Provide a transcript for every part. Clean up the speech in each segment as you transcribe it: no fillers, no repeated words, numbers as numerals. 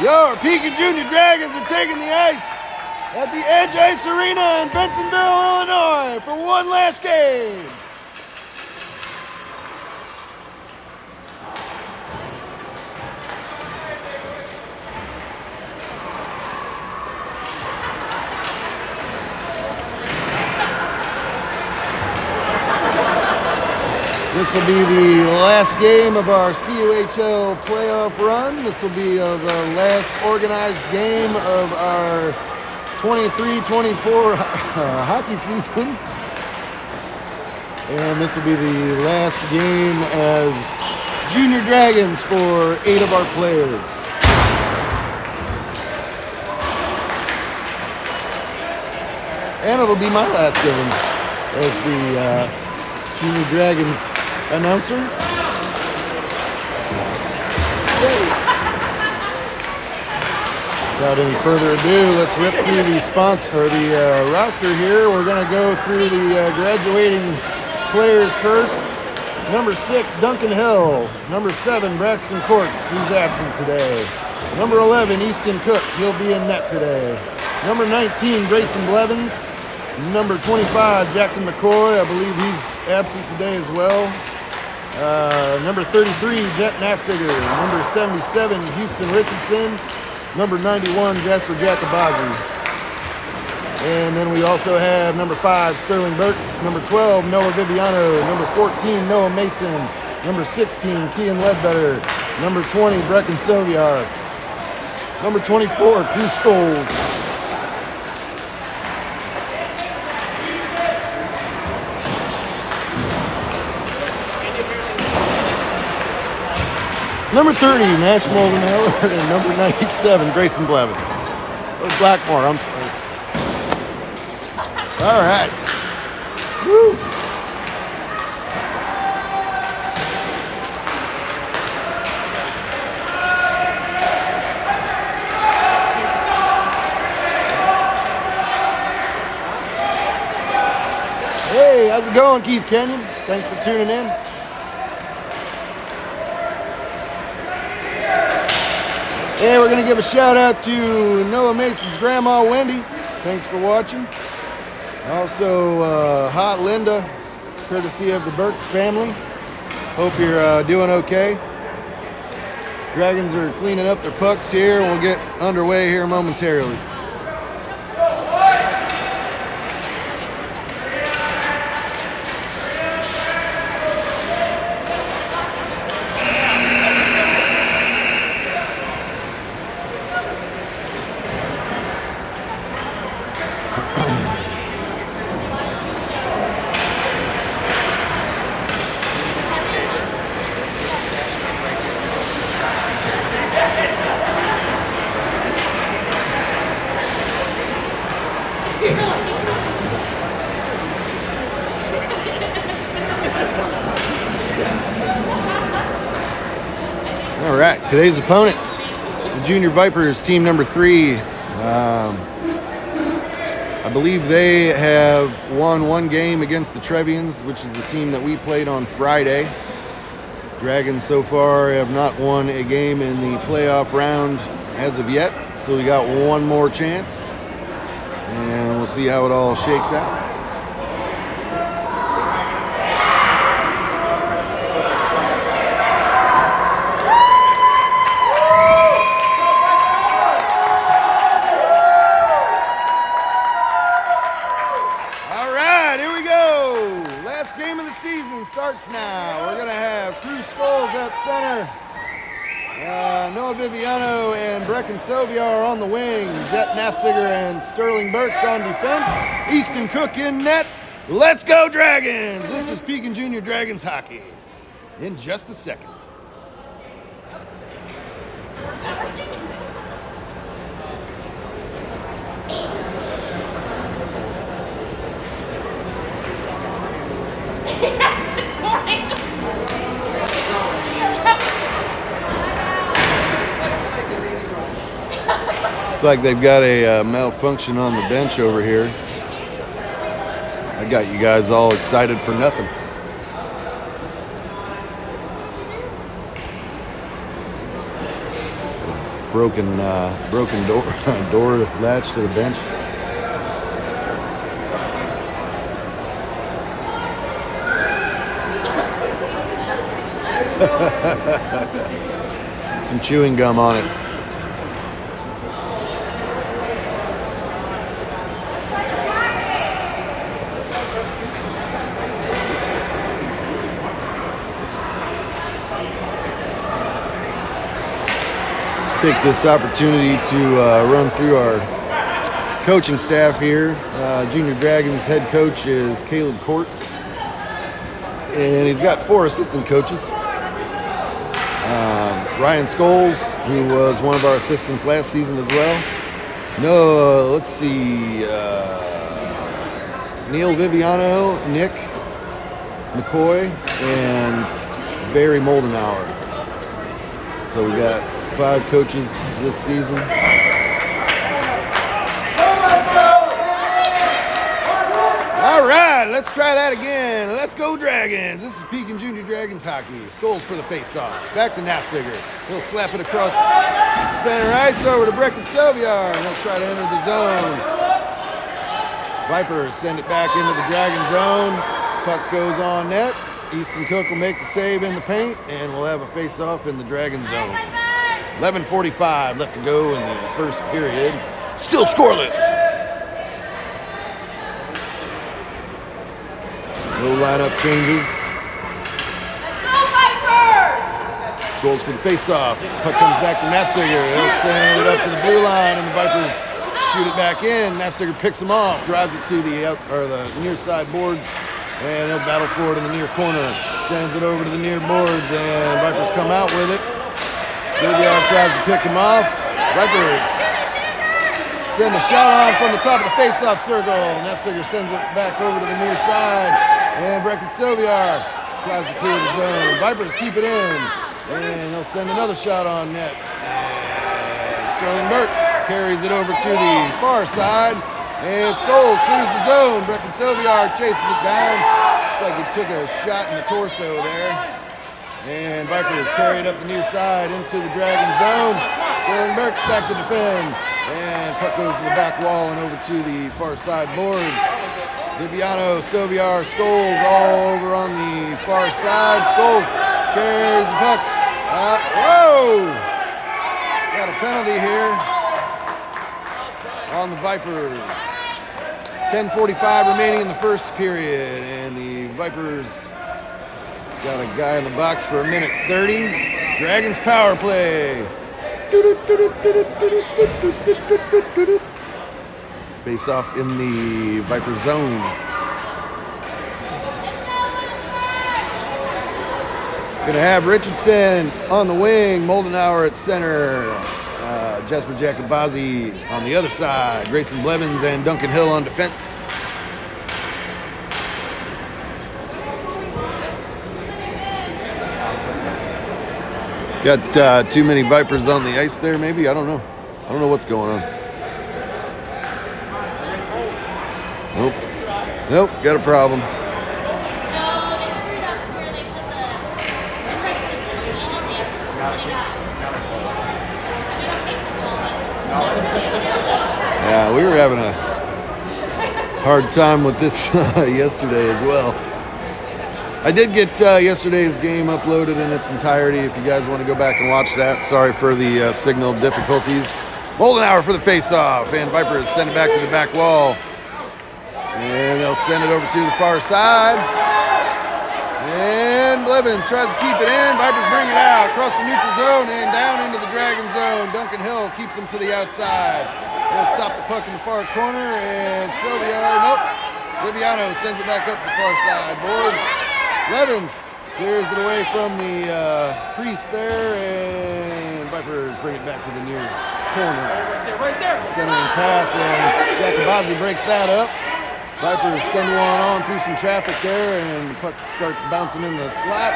Your Pekin Junior Dragons are taking the ice at the Edge Ice Arena in Bensenville, Illinois for one last game. This will be the last game of our CUHL playoff run. This will be the last organized game of our 23-24 hockey season. And this will be the last game as Junior Dragons for 8 of our players. And it'll be my last game as the Junior Dragons announcer. Without any further ado, let's rip through the roster here. We're going to go through the graduating players first. Number 6, Duncan Hill. Number 7, Braxton Courts. He's absent today. Number 11, Easton Cook. He'll be in net today. Number 19, Grayson Blevins. Number 25, Jackson McCoy. I believe he's absent today as well. Number 33, Jet Nafziger. Number 77, Houston Richardson. Number 91, Jasper Jacobazi. And then we also have number 5, Sterling Burks. Number 12, Noah Viviano. Number 14, Noah Mason. Number 16, Kian Ledbetter. Number 20, Brecken Sylviar. Number 24, Drew Scholes. Number 30, Nash Moldenauer, and number 97, Grayson Blevins. Or Blackmore, I'm sorry. All right. Woo. Hey, how's it going, Keith Kenyon? Thanks for tuning in. And we're going to give a shout out to Noah Mason's grandma, Wendy. Thanks for watching. Also, Hot Linda, courtesy of the Burks family. Hope you're doing okay. Dragons are cleaning up their pucks here, and we'll get underway here momentarily. All right, today's opponent, the Junior Vipers, team number 3. I believe they have won one game against the Trevians, which is the team that we played on Friday. Dragons so far have not won a game in the playoff round as of yet, so we got one more chance, and we'll see how it all shakes out. Starts now. We're going to have Drew Scholes at center. Noah Viviano and Brecken Sylviar on the wing. Jet Nafziger and Sterling Burks on defense. Easton Cook in net. Let's go Dragons! This is Pekin Junior Dragons hockey. In just a second. Looks like they've got a malfunction on the bench over here. I got you guys all excited for nothing. broken door door latch to the bench. Some chewing gum on it. Take this opportunity to run through our coaching staff here. Junior Dragons head coach is Caleb Courts, and he's got 4 assistant coaches. Ryan Scholes, who was one of our assistants last season as well. No, let's see. Neil Viviano, Nick McCoy, and Barry Moldenauer. So we got 5 coaches this season. All right, let's try that again. Let's go Dragons. This is Pekin Junior Dragons hockey. Scholes for the face-off. Back to Nafziger. He'll slap it across center ice over to Bensenville, and he'll try to enter the zone. Vipers send it back into the Dragon zone. Puck goes on net. Easton Cook will make the save in the paint, and we'll have a face-off in the Dragon zone. 11:45 left to go in the first period. Still scoreless. No lineup changes. Let's go, Vipers! Scholes for the face-off. Puck comes back to Nafziger. They'll send it up to the blue line, and the Vipers shoot it back in. Nafziger picks him off, drives it to the near side boards, and he'll battle for it in the near corner. Sends it over to the near boards, and Vipers come out with it. Sylviar tries to pick him off. Vipers send a shot on from the top of the face-off circle. Nafziger sends it back over to the near side. And Sylviar tries to clear the zone. Vipers keep it in. And they'll send another shot on net. And Sterling Burks carries it over to the far side. And Scholes clears the zone. Sylviar chases it down. Looks like he took a shot in the torso there. And Vipers carry it up the near side into the Dragon zone. Sterling Burks back to defend. And puck goes to the back wall and over to the far side boards. Viviano, Sylviar, Scholes all over on the far side. Scholes carries the puck. Whoa! Got a penalty here on the Vipers. 10:45 remaining in the first period. And the Vipers got a guy in the box for 1:30. Dragons power play. Face off in the Viper zone. Gonna have Richardson on the wing, Moldenauer at center, Jasper Jacobazi on the other side, Grayson Blevins and Duncan Hill on defense. Got too many Vipers on the ice there, maybe? I don't know. I don't know what's going on. Nope, got a problem. No, they screwed up where they put the... They tried to put the blue in there. Yeah, we were having a hard time with this yesterday as well. I did get yesterday's game uploaded in its entirety if you guys want to go back and watch that. Sorry for the signal difficulties. Moldenauer for the face-off, and Vipers send it back to the back wall. And they'll send it over to the far side. And Blevins tries to keep it in. Vipers bring it out across the neutral zone and down into the Dragon zone. Duncan Hill keeps him to the outside. They'll stop the puck in the far corner, and Viviano sends it back up the far side. Boards. Blevins clears it away from the crease there, and Vipers bring it back to the near corner. Right there. Centering pass, and Jacobazi breaks that up. Vipers send one on through some traffic there, and the puck starts bouncing in the slot.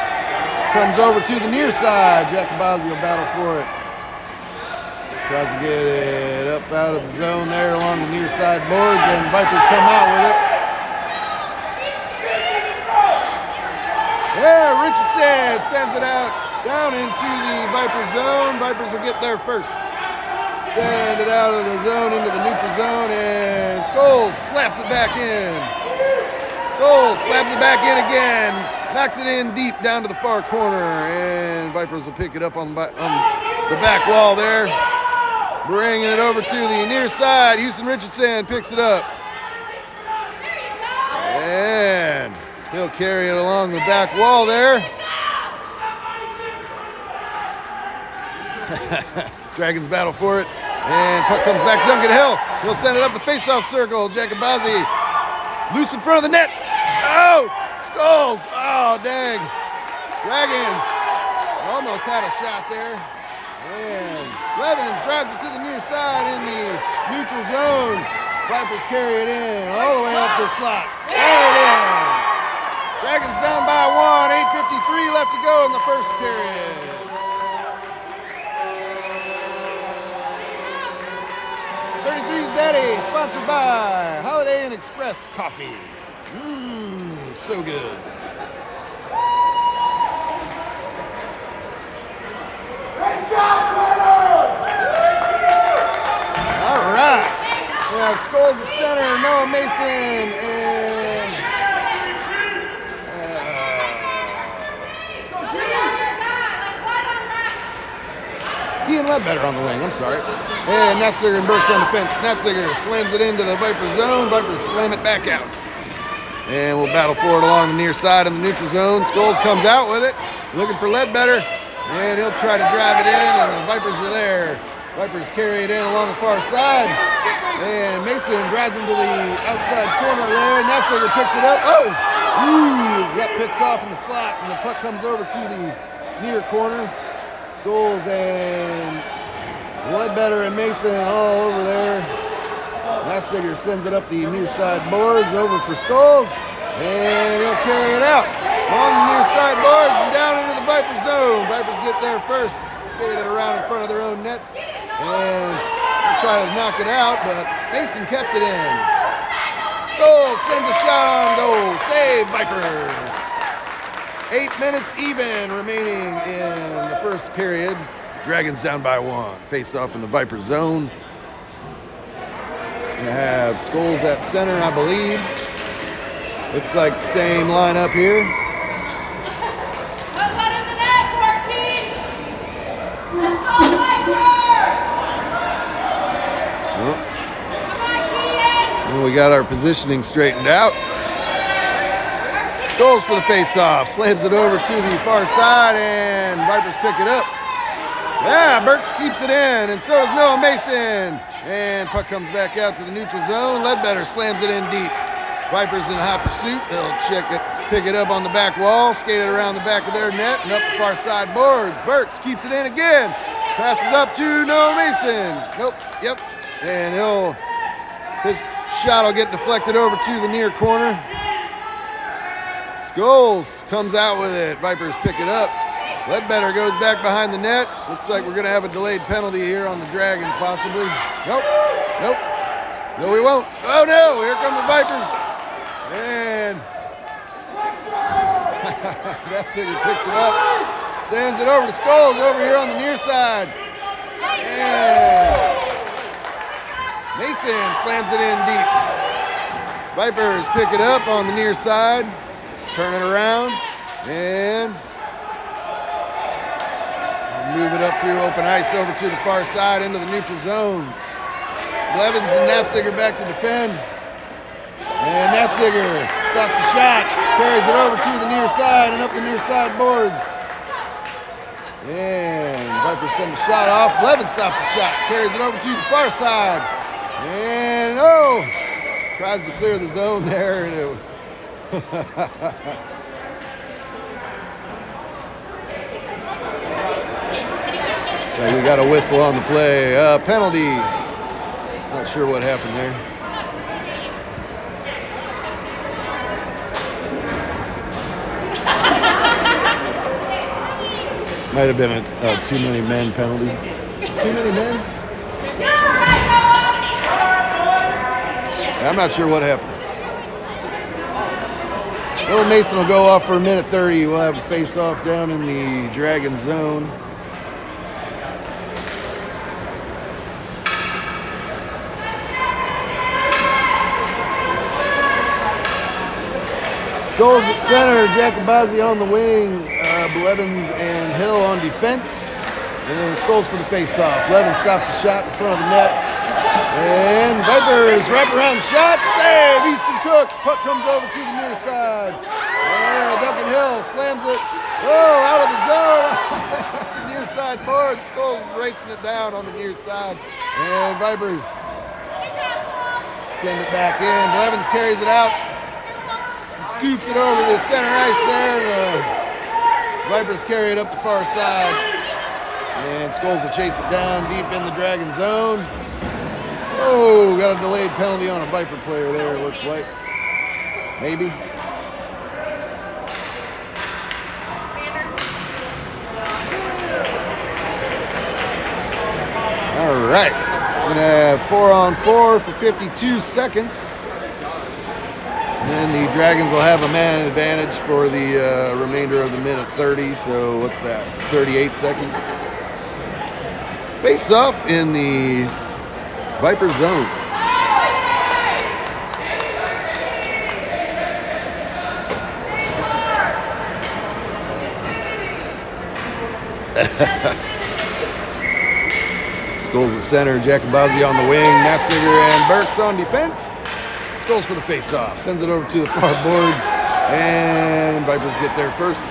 Comes over to the near side. Jacobazi will battle for it. Tries to get it up out of the zone there along the near side boards, and Vipers come out with it. Yeah, Richardson sends it out down into the Viper zone. Vipers will get there first. Send it out of the zone into the neutral zone, and Scholes slaps it back in. Scholes slaps it back in again. Knocks it in deep down to the far corner, and Vipers will pick it up on the back wall there. Bringing it over to the near side. Houston Richardson picks it up. And he'll carry it along the back wall there. Dragons battle for it. And puck comes back. Duncan Hill. He'll send it up the face-off circle. Jacobazzi loose in front of the net. Oh! Scholes. Oh, dang. Dragons almost had a shot there. And Blevins drives it to the near side in the neutral zone. Vipers carry it in all the way up the slot. There it is. Dragons down by 1. 8:53 left to go in the first period. '33's Daddy, sponsored by Holiday Inn Express Coffee. So good. Great job, Carter! All right. We have Scholes at center, Noah Mason, and Ian Ledbetter on the wing, I'm sorry. And Nafziger and Burks on defense. Nafziger slams it into the Viper zone. Vipers slam it back out. And we'll battle for it along the near side in the neutral zone. Scholes comes out with it, looking for Ledbetter. And he'll try to drive it in, and the Vipers are there. Vipers carry it in along the far side. And Mason drives him to the outside corner there. Nafziger picks it up. Oh! Ooh! Got picked off in the slot, and the puck comes over to the near corner. Scholes and Ledbetter and Mason all over there. Nafziger sends it up the near side boards over for Scholes, and he'll carry it out on the near side boards and down into the Viper zone. Vipers get there first, skate it around in front of their own net, and they'll try to knock it out, but Mason kept it in. Scholes sends a shot on goal. Save Vipers. 8 minutes even remaining in the first period. Dragons down by 1. Face off in the Viper zone. We have Scholes at center, I believe. Looks like the same lineup here. Come on in the net, 14! Let's go, Vipers! Oh. Come on, Keaton! Well, we got our positioning straightened out. Scholes for the face-off. Slams it over to the far side, and Vipers pick it up. Yeah, Burks keeps it in, and so does Noah Mason. And puck comes back out to the neutral zone. Ledbetter slams it in deep. Vipers in hot pursuit. They'll pick it up on the back wall, skate it around the back of their net, and up the far side boards. Burks keeps it in again. Passes up to Noah Mason. Nope, yep. And his shot will get deflected over to the near corner. Scholes comes out with it. Vipers pick it up. Ledbetter goes back behind the net. Looks like we're going to have a delayed penalty here on the Dragons, possibly. Nope. Nope. No, we won't. Oh, no. Here come the Vipers. And Nafziger picks it up. Sends it over to Scholes over here on the near side. And Mason slams it in deep. Vipers pick it up on the near side. Turn it around. And move it up through open ice over to the far side into the neutral zone. Blevins and Nafziger back to defend. And Nafziger stops the shot, carries it over to the near side and up the near side boards. And Vipers send the shot off. Blevins stops the shot, carries it over to the far side. And tries to clear the zone there, and it was so we got a whistle on the play. Penalty. Not sure what happened there. Might have been a too many men penalty. Too many men? I'm not sure what happened. Noah Mason will go off for a minute 30. We'll have a face-off down in the Dragon zone. Skulls at center, Jacobazzi on the wing, Blevins and Hill on defense. And Skulls for the face-off. Blevins stops the shot in front of the net. And Vipers wrap around shot, save, Easton Cook. Puck comes over to the near side. And Duncan Hill slams it, out of the zone. The near side board, Skulls racing it down on the near side. And Vipers send it back in. Blevins carries it out. Scoops it over to center ice there. Vipers carry it up the far side. And Skulls will chase it down deep in the Dragon zone. Oh, got a delayed penalty on a Viper player there, it looks like. Maybe. All right. We're going to have 4-on-4 for 52 seconds. And then the Dragons will have a man advantage for the remainder of the minute 30. So what's that? 38 seconds. Face off in the Viper zone. Skulls the center, Jacobazzi on the wing, Nafziger and Burks on defense. Skulls for the face-off, sends it over to the far boards, and Vipers get there first.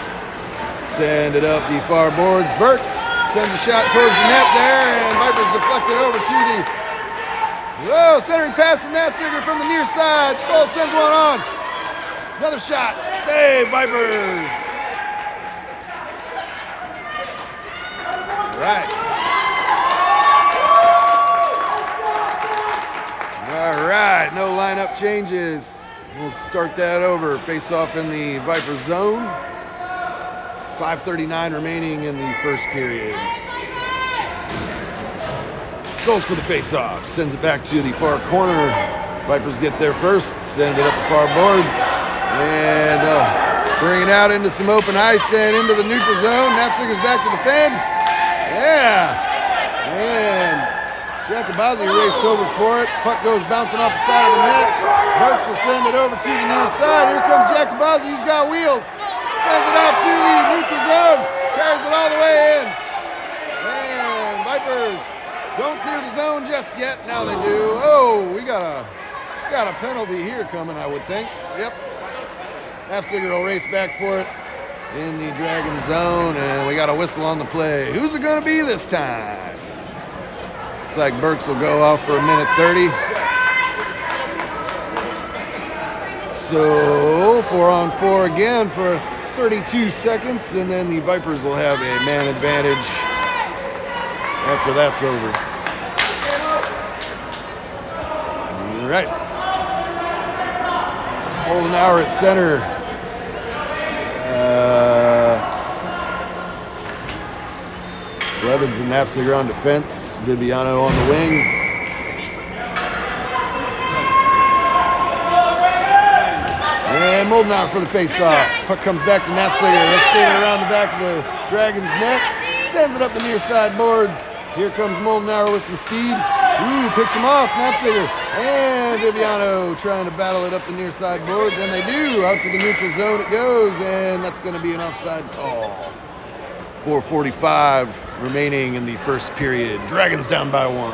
Send it up the far boards. Burks sends a shot towards the net there, and Vipers deflect it over to the centering pass from Nafziger from the near side. Skulls sends one on. Another shot. Save, Vipers. All right. All right, no lineup changes. We'll start that over. Face off in the Viper zone. 5:39 remaining in the first period. Skulls for the face-off. Sends it back to the far corner. Vipers get there first. Send it up the far boards. And bring it out into some open ice and into the neutral zone. Nafziger's back to defend. Yeah. And Jacobazzi raced over for it. Puck goes bouncing off the side of the net. Burks will send it over to the near side. Here comes Jacobazzi. He's got wheels. Sends it out to the neutral zone. Carries it all the way in. And Vipers don't clear the zone just yet. Now they do. Oh, we got a penalty here coming, I would think. Yep. Nafziger will race back for it in the Dragon zone, and we got a whistle on the play. Who's it going to be this time? Looks like Burks will go off for a minute 30. So 4-on-4 again for 32 seconds, and then the Vipers will have a man advantage after that's over. All right. Holding hour at center. Blevins and Nafziger on defense. Viviano on the wing. And Moldenauer for the face-off. Puck comes back to Nafziger. Let's skate it around the back of the Dragons' net. Sends it up the near side boards. Here comes Moldenauer with some speed. Ooh, picks him off, Nafziger. And Viviano trying to battle it up the near side boards. And they do. Out to the neutral zone it goes. And that's going to be an offside call. 4:45 remaining in the first period. Dragons down by 1.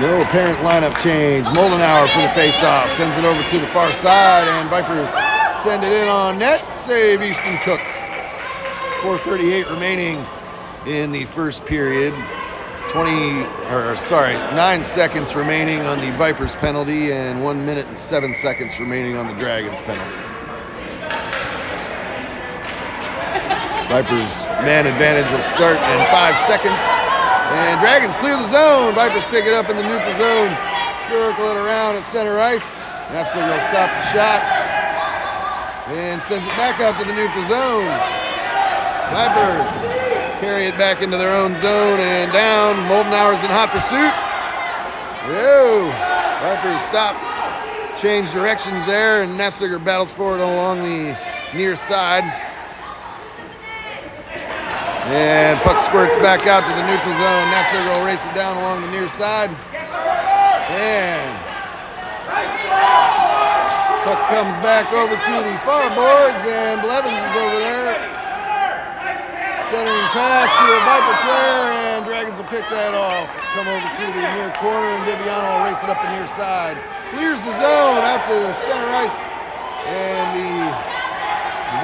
No apparent lineup change. Moldenauer for the face-off. Sends it over to the far side, and Vipers send it in on net. Save Easton Cook. 4:38 remaining in the first period. 9 seconds remaining on the Vipers penalty, and 1 minute and 7 seconds remaining on the Dragons penalty. Vipers man advantage will start in 5 seconds. And Dragons clear the zone. Vipers pick it up in the neutral zone. Circle it around at center ice. Nafziger will stop the shot. And sends it back out to the neutral zone. Vipers carry it back into their own zone and down. Moldenauer's in hot pursuit. Whoa. Vipers stop. Change directions there, and Nafziger battles for it along the near side. And puck squirts back out to the neutral zone. Napsuger will race it down along the near side. And puck comes back over to the far boards, and Blevins is over there. Centering pass to a Viper player, and Dragons will pick that off. Come over to the near corner, and Viviano will race it up the near side. Clears the zone out to center ice, and the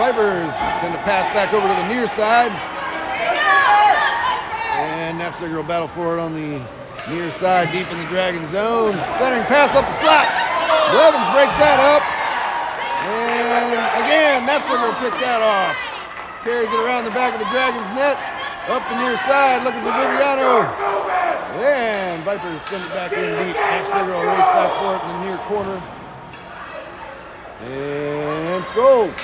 Vipers send a pass back over to the near side. And Napsuger will battle for it on the near side, deep in the Dragon zone. Centering pass up the slot. Blevins breaks that up. And again, Napsuger will pick that off. Carries it around the back of the Dragons net. Up the near side, looking for Viviano. And Vipers send it back in deep. Napsuger will race back for it in the near corner. And Skulls.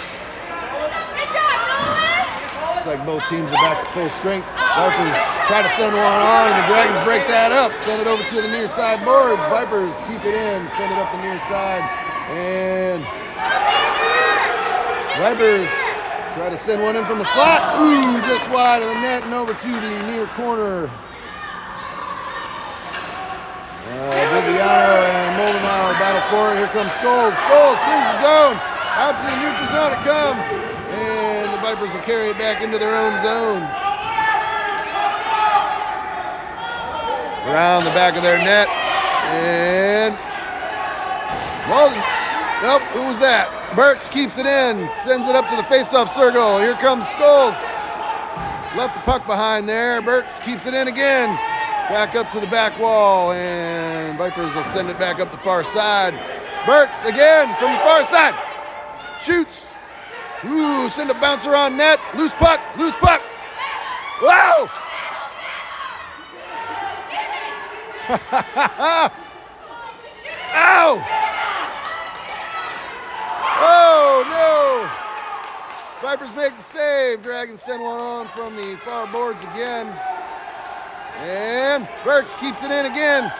Looks like both teams are back at full strength. Vipers try to send one on, and the Dragons break that up. Send it over to the near side boards. Vipers keep it in, send it up the near side. And Vipers try to send one in from the slot. Ooh, just wide of the net and over to the near corner. Viviano and Moldenauer battle for it. Here comes Skulls. Skulls clears the zone. Out to the neutral zone it comes. And the Vipers will carry it back into their own zone. Around the back of their net. And Walden. Nope, who was that? Burks keeps it in. Sends it up to the face-off circle. Here comes Skulls. Left the puck behind there. Burks keeps it in again. Back up to the back wall. And Vipers will send it back up the far side. Burks again from the far side. Shoots. Ooh, send a bouncer on net. Loose puck, loose puck. Wow! Ow! Oh, no! Vipers make the save. Dragons send one on from the far boards again. And Burks keeps it in again.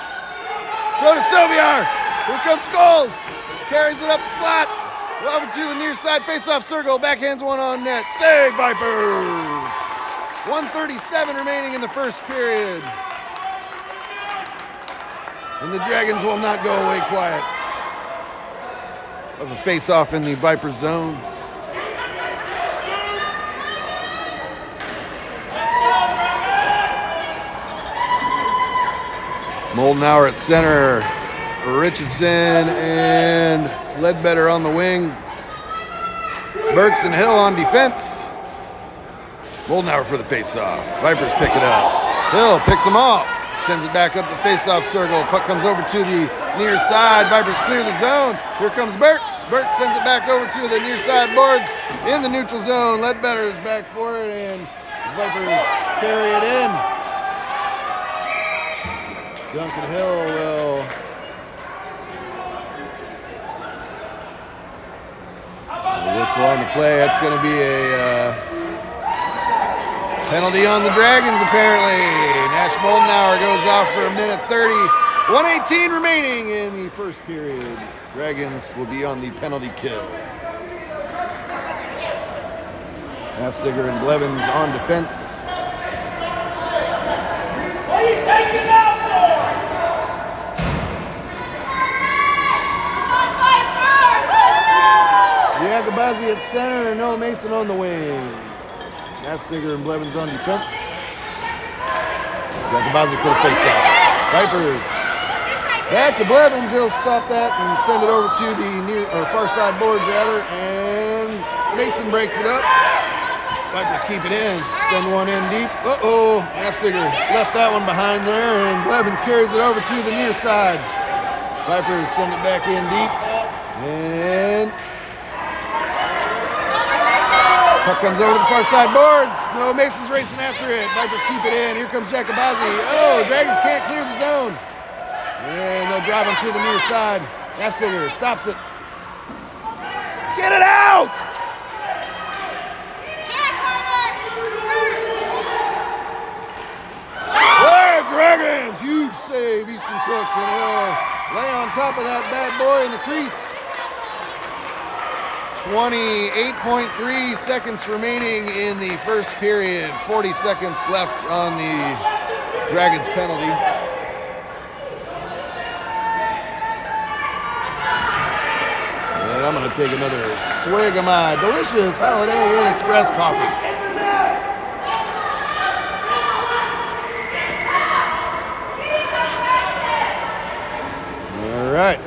So does Sylviar. Here comes Skulls. Carries it up the slot. Over to the near side face-off circle. Backhands one on net. Save, Vipers! 1:37 remaining in the first period. And the Dragons will not go away quiet. Of a face-off in the Viper zone. Moldenauer at center. Richardson and Ledbetter on the wing. Burks and Hill on defense. Moldenauer for the face-off. Vipers pick it up. Hill picks them off. Sends it back up the face-off circle. Puck comes over to the near side. Vipers clear the zone. Here comes Burks. Burks sends it back over to the near side boards in the neutral zone. Ledbetter is back for it, and Vipers carry it in. Duncan Hill will whistle on the play. That's going to be a penalty on the Dragons, apparently. Nash Moldenauer goes off for a minute 30. 1:18 remaining in the first period. Dragons will be on the penalty kill. Napsuger and Blevins on defense. What are you taking out for? Giacobazzi at center and Noah Mason on the wing. Napsuger and Blevins on defense. Giacobazzi for the faceoff. Vipers back to Blevins. He'll stop that and send it over to the near or far side boards rather. And Mason breaks it up. Vipers keep it in. Send one in deep. Uh-oh. Napsuger left that one behind there, and Blevins carries it over to the near side. Vipers send it back in deep. And puck comes over to the far side boards. No, Mason's racing after it. Vipers keep it in. Here comes Giacobazzi. Oh, Dragons can't clear the zone. And they'll drive him to the near side. Napsuger stops it. Get it out! There, Dragons! Huge save, Easton Cook. And he'll lay on top of that bad boy in the crease. 28.3 seconds remaining in the first period. 40 seconds left on the Dragons penalty. And I'm going to take another swig of my delicious Holiday Inn Express coffee. All right.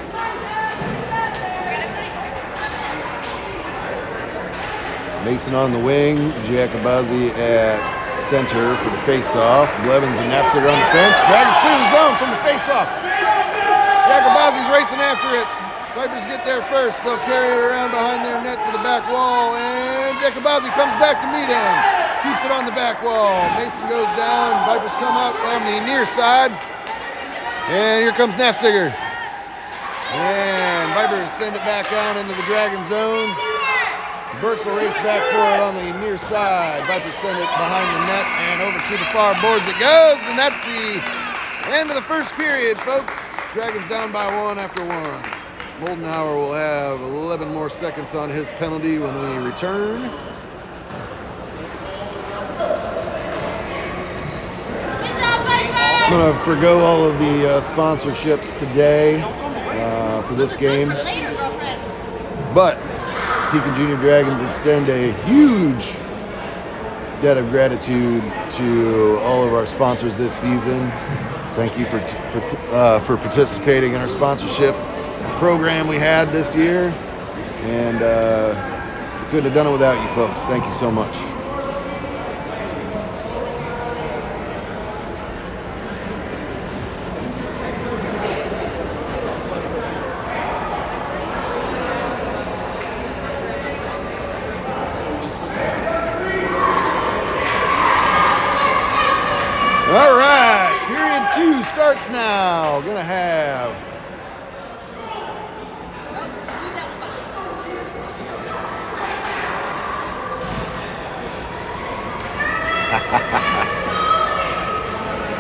Mason on the wing, Jacobazi at center for the face-off. Blevins and Nafziger on the fence. Dragons clear the zone from the face-off. Jacobazi's racing after it. Vipers get there first. They'll carry it around behind their net to the back wall, and Jacobazi comes back to meet him. Keeps it on the back wall. Mason goes down. Vipers come up on the near side, and here comes Nafziger. And Vipers send it back out into the Dragon zone. Burks will race back for it on the near side. Vipers send it behind the net and over to the far boards it goes. And that's the end of the first period, folks. Dragons down by 1 after 1. Moldenhauer will have 11 more seconds on his penalty when we return. Good job, Vipers! I'm going to forgo all of the sponsorships today for this game. For later, girlfriend. But Pekin Junior Dragons extend a huge debt of gratitude to all of our sponsors this season. Thank you for participating in our sponsorship program we had this year, and we couldn't have done it without you folks. Thank you so much. All right, period 2 starts now. Gonna have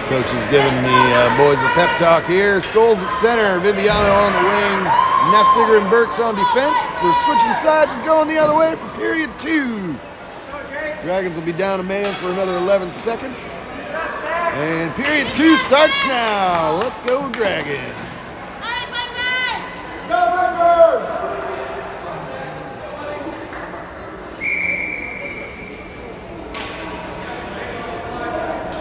Coach is giving the boys a pep talk here. Scholes at center, Viviano on the wing, Nafziger and Burks on defense. We're switching sides and going the other way for period 2. Dragons will be down a man for another 11 seconds. And period 2 starts now. Let's go, Dragons. All right, Vipers! Go, Vipers!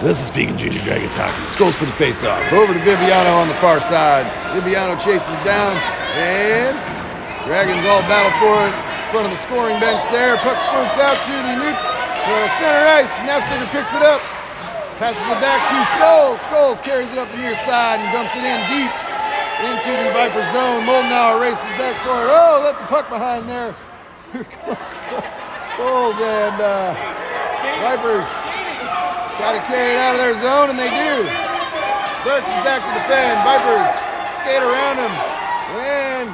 This is Pekin Junior Dragons hockey. Scholes for the face-off. Over to Viviano on the far side. Viviano chases down, and Dragons all battle for it in front of the scoring bench there. Puck squirts out to the center ice. Nafziger picks it up. Passes it back to Scholes. Scholes carries it up the near side and dumps it in deep into the Viper zone. Moldenhauer races back for it. Oh, left the puck behind there. Here comes Scholes, and Vipers try to carry it out of their zone, and they do. Burks is back to defend. Vipers skate around him. And,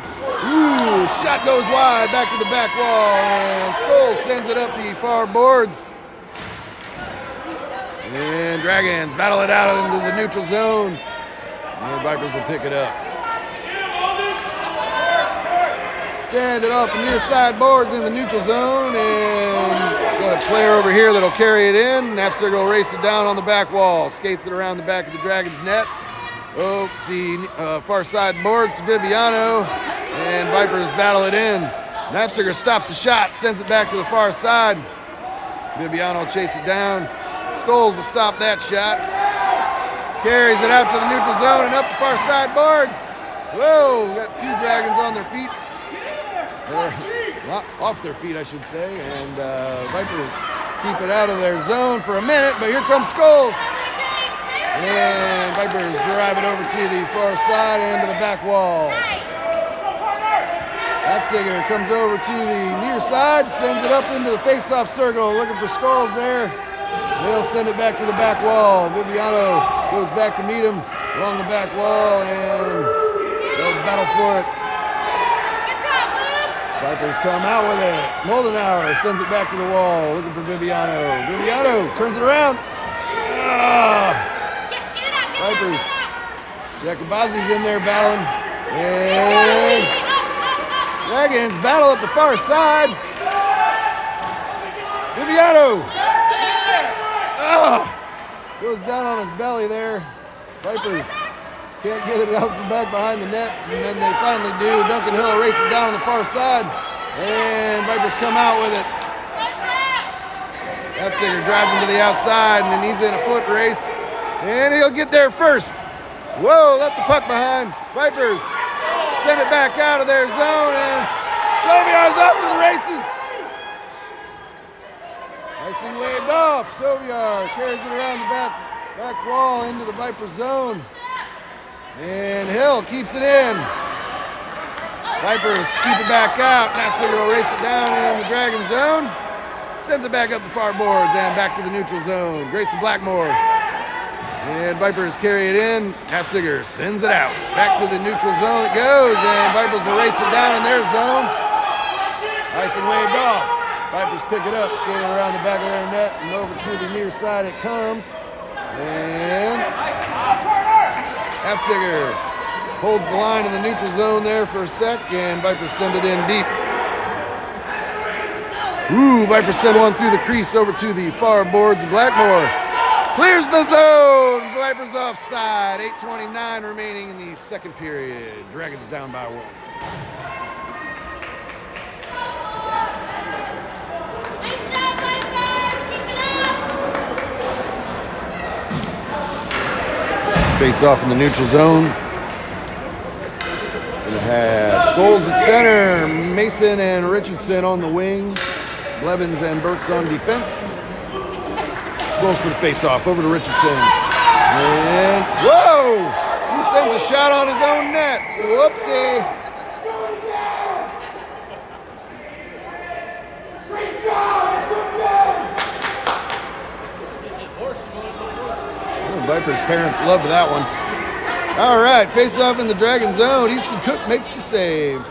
shot goes wide back to the back wall. And Scholes sends it up the far boards. And Dragons battle it out into the neutral zone. And Vipers will pick it up. Send it off the near side boards in the neutral zone. And got a player over here that'll carry it in. Nafziger will race it down on the back wall. Skates it around the back of the Dragons net. Oh, the far side boards to Viviano. And Vipers battle it in. Nafziger stops the shot, sends it back to the far side. Viviano will chase it down. Scholes will stop that shot. Carries it out to the neutral zone and up the far side boards. Whoa, got 2 Dragons on their feet. Or off their feet, I should say. And Vipers keep it out of their zone for a minute, but here comes Scholes. And Vipers drive it over to the far side and to the back wall. Nafziger comes over to the near side, sends it up into the face-off circle, looking for Scholes there. They'll send it back to the back wall. Viviano goes back to meet him along the back wall, and they'll battle for it. Good job, Luke! Vipers come out with it. Moldenhauer sends it back to the wall, looking for Viviano. Viviano turns it around. Get it out, Vipers. Jacobazi's in there battling. And Dragons battle up the far side. Viviano. Goes down on his belly there. Vipers can't get it out from back behind the net, and then they finally do. Duncan Hill races down on the far side, and Vipers come out with it. Hefsiger drives him to the outside, and then he's in a foot race, and he'll get there first. Whoa, left the puck behind. Vipers send it back out of their zone, and Soviar's off to the races. Icing waved off. Soviar carries it around the back wall into the Viper zone. And Hill keeps it in. Vipers keep it back out. Hefsiger will race it down in the Dragon zone. Sends it back up the far boards and back to the neutral zone. Grayson Blackmore. And Vipers carry it in. Hefsiger sends it out. Back to the neutral zone it goes, and Vipers will race it down in their zone. Icing waved off. Vipers pick it up, skating around the back of their net, and over to the near side it comes. And Hefsiger holds the line in the neutral zone there for a sec, and Vipers send it in deep. Vipers send one through the crease over to the far boards. Blackmore clears the zone. Vipers offside. 8:29 remaining in the second period. Dragons down by 1. Face off in the neutral zone. Gonna have Scholes at center, Mason and Richardson on the wing, Blevins and Burks on defense. Scholes for the face-off, over to Richardson. And, whoa! He sends a shot on his own net. Whoopsie. Vipers parents loved that one. All right, face off in the Dragon zone. Easton Cook makes the save.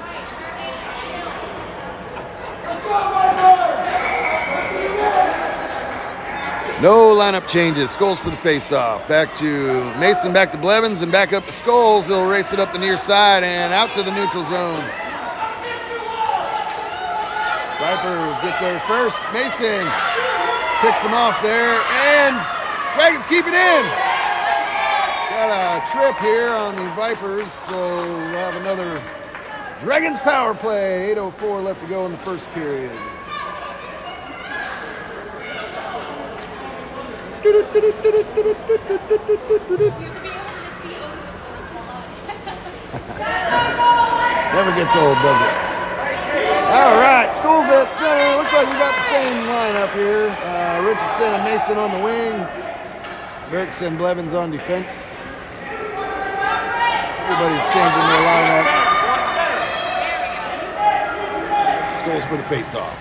No lineup changes. Scholes for the face off. Back to Mason, back to Blevins, and back up to Scholes. He'll race it up the near side and out to the neutral zone. Vipers get there first. Mason picks them off there, and Dragons keep it in. Got a trip here on the Vipers, so we'll have another Dragons power play. 8:04 left to go in the first period. Never gets old, does it? All right, Scholes at center. Looks like we got the same lineup here. Richardson and Mason on the wing. Burks and Blevins on defense. Everybody's changing their lineup. Scholes for the face-off.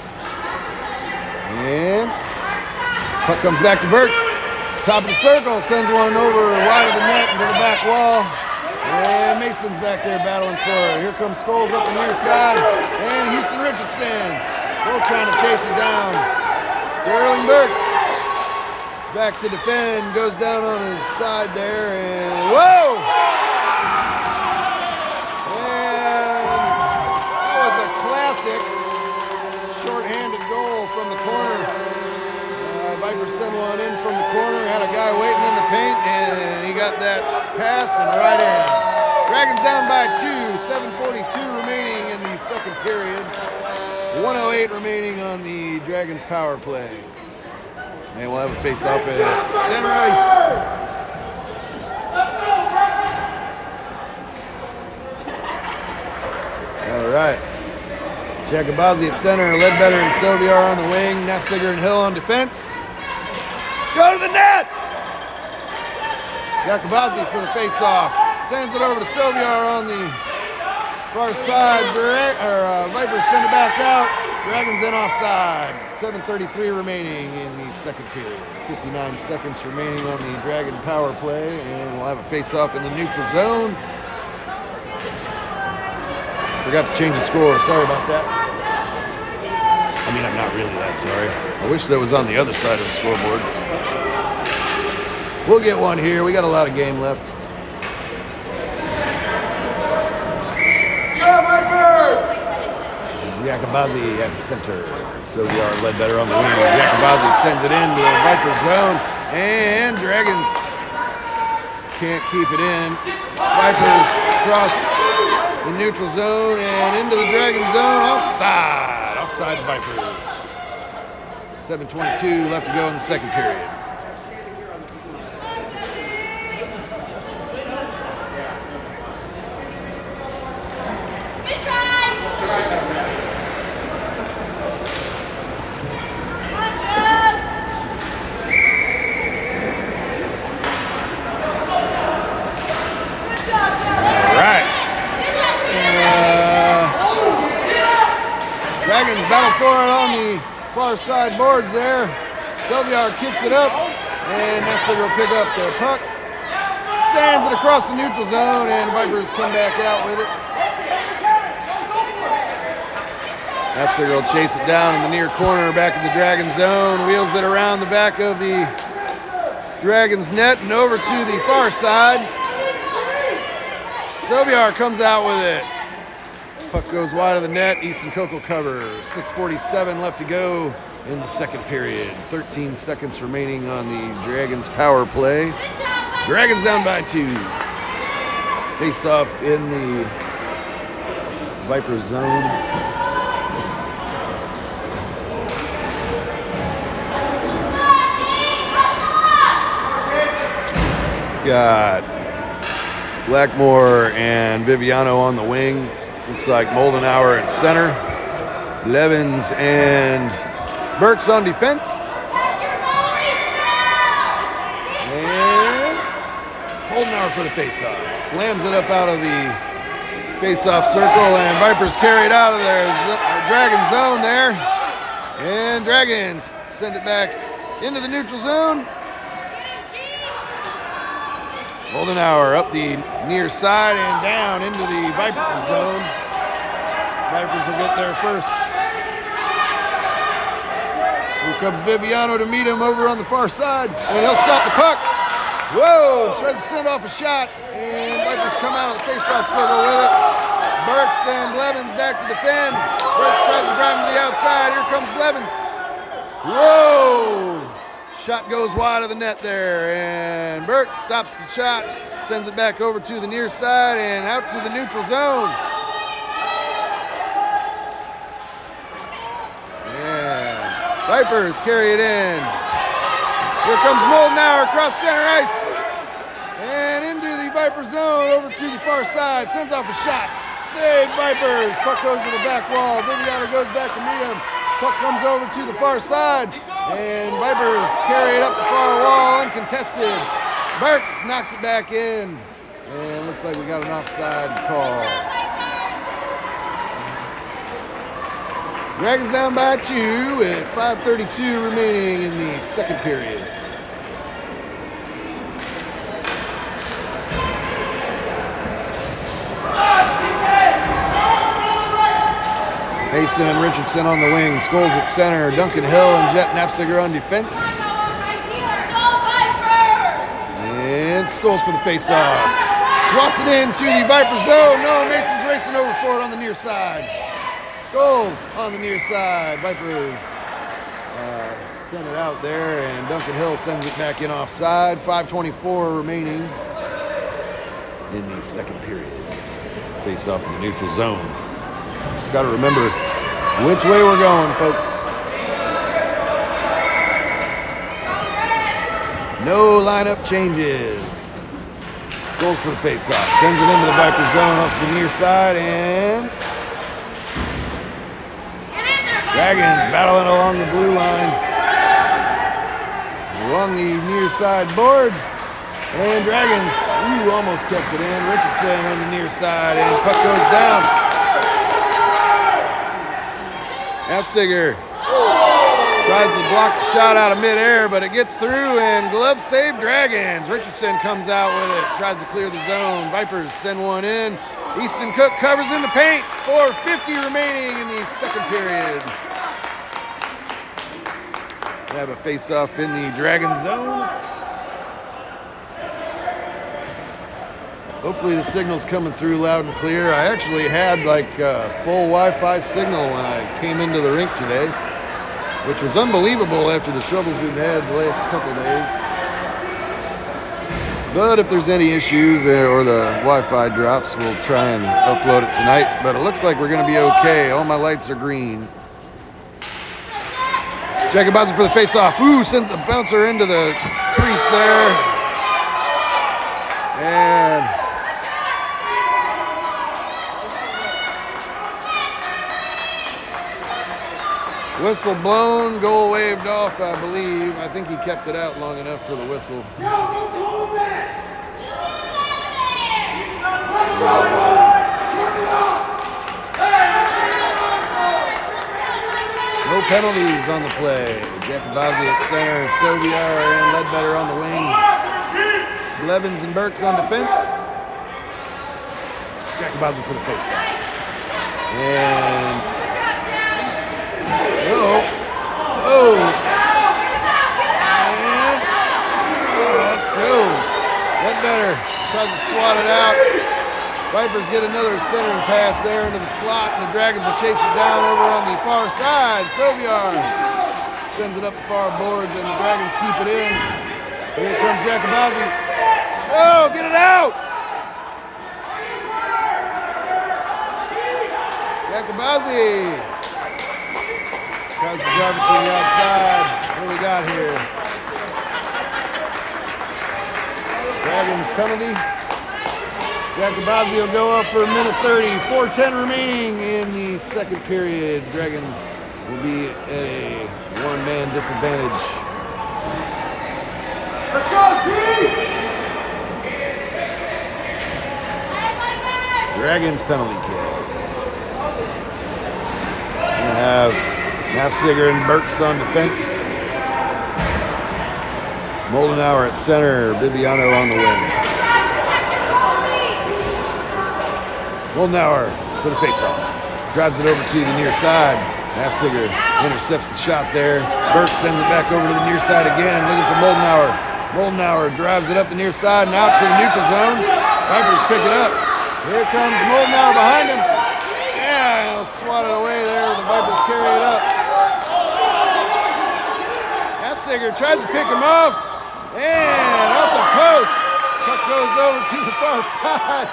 And puck comes back to Burks. Top of the circle, sends one over wide of the net into the back wall. And Mason's back there battling for it. Here comes Scholes up the near side. And Houston Richardson, both trying to chase it down. Sterling Burks back to defend, goes down on his side there, and whoa! And that was a classic short-handed goal from the corner. Vipers sent one in from the corner, had a guy waiting in the paint, and he got that pass and right in. Dragons down by 2, 7:42 remaining in the second period. 1:08 remaining on the Dragons power play. And we'll have a face-off at center ice. All right. Jacobazzi at center, Ledbetter and Soviar on the wing, Hefsiger and Hill on defense. Go to the net! Jacobazzi for the face-off. Sends it over to Soviar on the far side. Vipers send it back out. Dragons in offside. 7:33 remaining in the second period. 59 seconds remaining on the Dragon power play, and we'll have a face-off in the neutral zone. Forgot to change the score. Sorry about that. I mean, I'm not really that sorry. I wish that was on the other side of the scoreboard. We'll get one here. We got a lot of game left. Yakabazi at center. So we are led better on the wing. Yakabazi sends it into the Viper zone. And Dragons can't keep it in. Vipers cross the neutral zone and into the Dragon zone. Offside. Offside Vipers. 7:22 left to go in the second period. Good try. Dragons battle for it on the far side boards there. Sylviar kicks it up, and Nefsiger will pick up the puck. Stands it across the neutral zone, and Vipers come back out with it. Nefsiger will chase it down in the near corner, back in the Dragon zone. Wheels it around the back of the Dragons net and over to the far side. Sylviar comes out with it. Puck goes wide of the net. Easton Cook will cover. 6:47 left to go in the second period. 13 seconds remaining on the Dragons power play. Dragons down by 2. Face off in the Viper zone. Got Blackmore and Viviano on the wing. Looks like Moldenauer at center. Levens and Burks on defense. And Moldenauer for the faceoff. Slams it up out of the faceoff circle, and Vipers carry it out of their Dragon zone there. And Dragons send it back into the neutral zone. Moldenauer up the near side and down into the Viper zone. Vipers will get there first. Here comes Viviano to meet him over on the far side, and he'll stop the puck. Whoa, tries to send off a shot, and Vipers come out of the face-off circle with it. Burks and Blevins back to defend. Burks tries to drive him to the outside. Here comes Blevins. Whoa! Shot goes wide of the net there, and Burks stops the shot, sends it back over to the near side and out to the neutral zone. And Vipers carry it in. Here comes Moldenauer across center ice and into the Viper zone over to the far side, sends off a shot. Saved Vipers. Puck goes to the back wall. Viviano goes back to meet him. Puck comes over to the far side, and Vipers carry it up the far wall, uncontested. Burks knocks it back in, and looks like we got an offside call. Dragons down by 2 with 5:32 remaining in the second period. Mason and Richardson on the wing. Scholes at center. Duncan Hill and Jet Nefsiger on defense. And Scholes for the face-off. Swats it into the Viper zone. No, Mason's racing over for it on the near side. Scholes on the near side. Vipers send it out there, and Duncan Hill sends it back in offside. 5:24 remaining in the second period. Face-off in the neutral zone. Just got to remember which way we're going, folks. No lineup changes. Scholes for the face-off. Sends it into the Viper zone up the near side, and Dragons battling along the blue line. Along the near side boards. And Dragons, almost kept it in. Richardson on the near side, and puck goes down. Nefsiger tries to block the shot out of midair, but it gets through, and glove save Dragons. Richardson comes out with it, tries to clear the zone. Vipers send one in. Easton Cook covers in the paint. 4:50 remaining in the second period. We have a face-off in the Dragon zone. Hopefully the signal's coming through loud and clear. I actually had like full Wi-Fi signal when I came into the rink today, which was unbelievable after the troubles we've had the last couple days. But if there's any issues or the Wi-Fi drops, we'll try and upload it tonight. But it looks like we're going to be okay. All my lights are green. Jacob Bowser for the face-off. Ooh, sends a bouncer into the crease there. And whistle blown, goal waved off, I believe. I think he kept it out long enough for the whistle. No penalties on the play. Jacobazi at center, Soviar and Ledbetter on the wing. Blevins and Burks on defense. Jacobazi for the faceoff. And let's go. Ledbetter tries to swat it out. Vipers get another centering pass there into the slot, and the Dragons will chase it down over on the far side. Soviar sends it up the far boards, and the Dragons keep it in. Here comes Jacobazi. Oh, get it out! Jacobazi tries to drive it to the outside. What do we got here? Dragons penalty. Jacobazi will go up for a minute 30. 4:10 remaining in the second period. Dragons will be at a one-man disadvantage. Let's go, G! Dragons penalty kill. We have Nafziger and Burks on defense. Moldenauer at center. Bibiano on the wing. Moldenauer for the faceoff. Drives it over to the near side. Nafziger intercepts the shot there. Burks sends it back over to the near side again, looking for Moldenauer. Moldenauer drives it up the near side and out to the neutral zone. Vipers pick it up. Here comes Moldenauer behind him. Yeah, and he'll swat it away there. The Vipers carry it up. Nafziger tries to pick him off. And off the post. Puck goes over to the far side.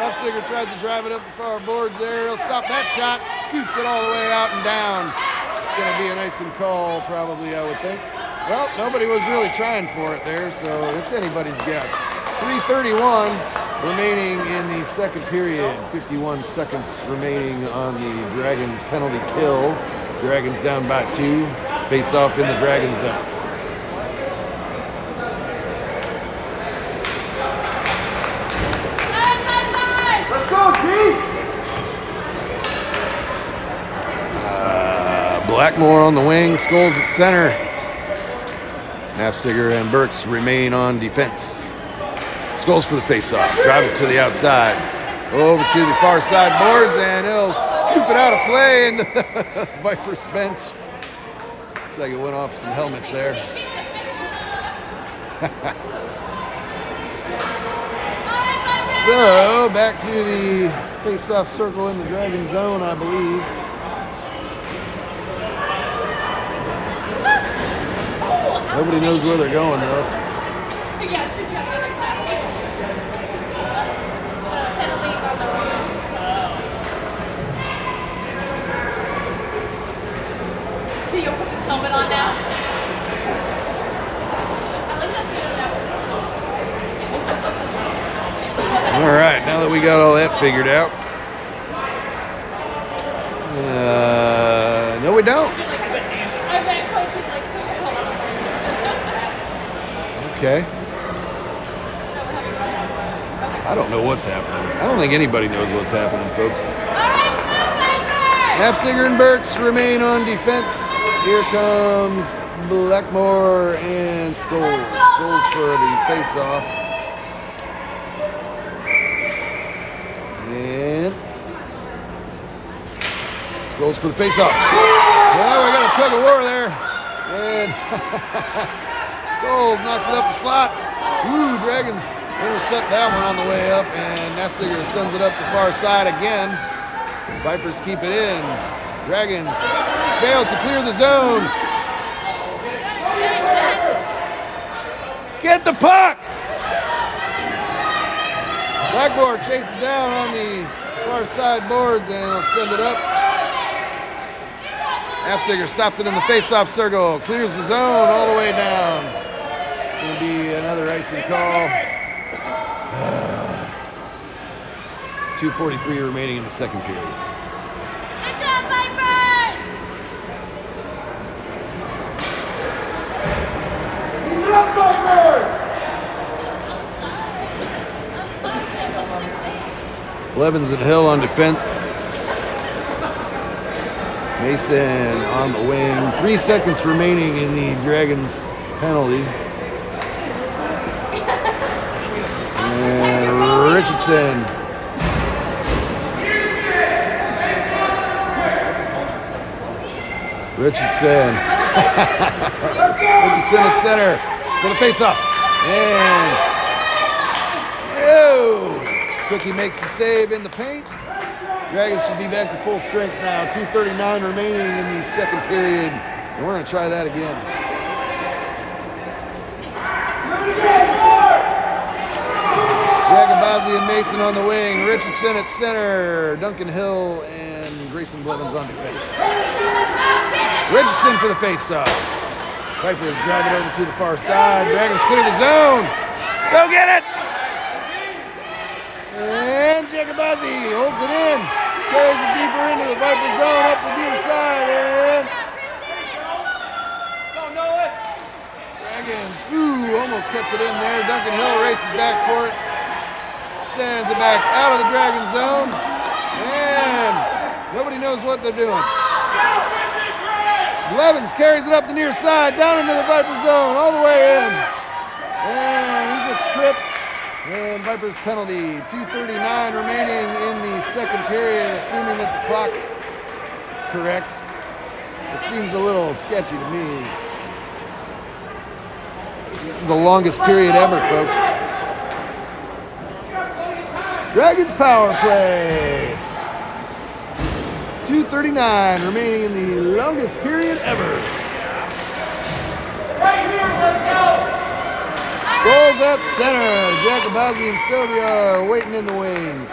Nafziger tries to drive it up the far boards there. He'll stop that shot. Scoops it all the way out and down. It's going to be an icing call, probably, I would think. Well, nobody was really trying for it there, so it's anybody's guess. 3:31 remaining in the second period. 51 seconds remaining on the Dragons penalty kill. Dragons down by 2. Face off in the Dragon zone. Let's go, G! Blackmore on the wing, Scholes at center. Nafziger and Burks remain on defense. Scholes for the face-off. Drives it to the outside. Over to the far side boards, and he'll scoop it out of play into the Vipers bench. Looks like it went off some helmets there. So, back to the face-off circle in the Dragon zone, I believe. Nobody knows where they're going, though. Yeah, it should be on the other side. The penalties on the right. So you'll put his helmet on now? I like that video that puts his helmet. All right, now that we got all that figured out. No, we don't. I bet coach is like, put your helmet on. Okay. I don't know what's happening. I don't think anybody knows what's happening, folks. Nafziger and Burks remain on defense. Here comes Blackmore and Scholes. Scholes for the face-off. And Scholes for the face-off. Well, we got a tug of war there. And Scholes knocks it up the slot. Ooh, Dragons Intercept that one on the way up, and Nefziger sends it up the far side again. Vipers keep it in. Dragons fail to clear the zone. Get the puck! Blackboard chases down on the far side boards, and he'll send it up. Nefziger stops it in the face-off circle, clears the zone all the way down. It's going to be another icing call. 2:43 remaining in the second period. Good job, Vipers! Keep it up, Viper! Blevins and Hill on defense. Mason on the wing. 3 seconds remaining in the Dragons penalty. And Richardson. Richardson at center for the faceoff. And Cookie makes the save in the paint. Dragons should be back to full strength now. 2:39 remaining in the second period. And we're going to try that again. Jagabazi and Mason on the wing. Richardson at center. Duncan Hill and Grayson Blevins on defense. Richardson for the faceoff. Vipers drive it over to the far side. Dragons clear the zone. Go get it! And Jagabazi holds it in. Carries it deeper into the Viper zone up the near side. And Dragons, almost kept it in there. Duncan Hill races back for it. Sends it back out of the Dragon zone. And nobody knows what they're doing. Blevins carries it up the near side, down into the Viper zone, all the way in. And he gets tripped. And Vipers penalty. 2:39 remaining in the second period, assuming that the clock's correct. It seems a little sketchy to me. This is the longest period ever, folks. Dragons power play. 2:39 remaining in the longest period ever. Goals at center. Jagabazi and Sylvia are waiting in the wings.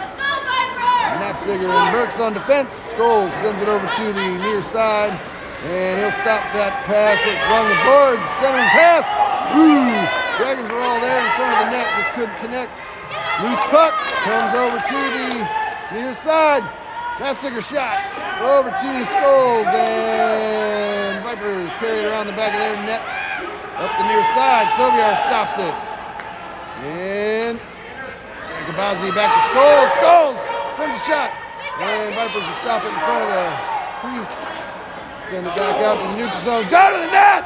Nefziger and Burks on defense. Scholes sends it over to the near side. And he'll stop that pass along the boards. Centering pass. Dragons were all there in front of the net. Just couldn't connect. Loose puck. Comes over to the near side. Nefziger shot. Over to Scholes. And Vipers carry it around the back of their net. Up the near side, Soviar stops it. And Gabazi back to Scholes. Scholes sends a shot. And Vipers will stop it in front of the crease. Send it back out to the neutral zone. Go to the net!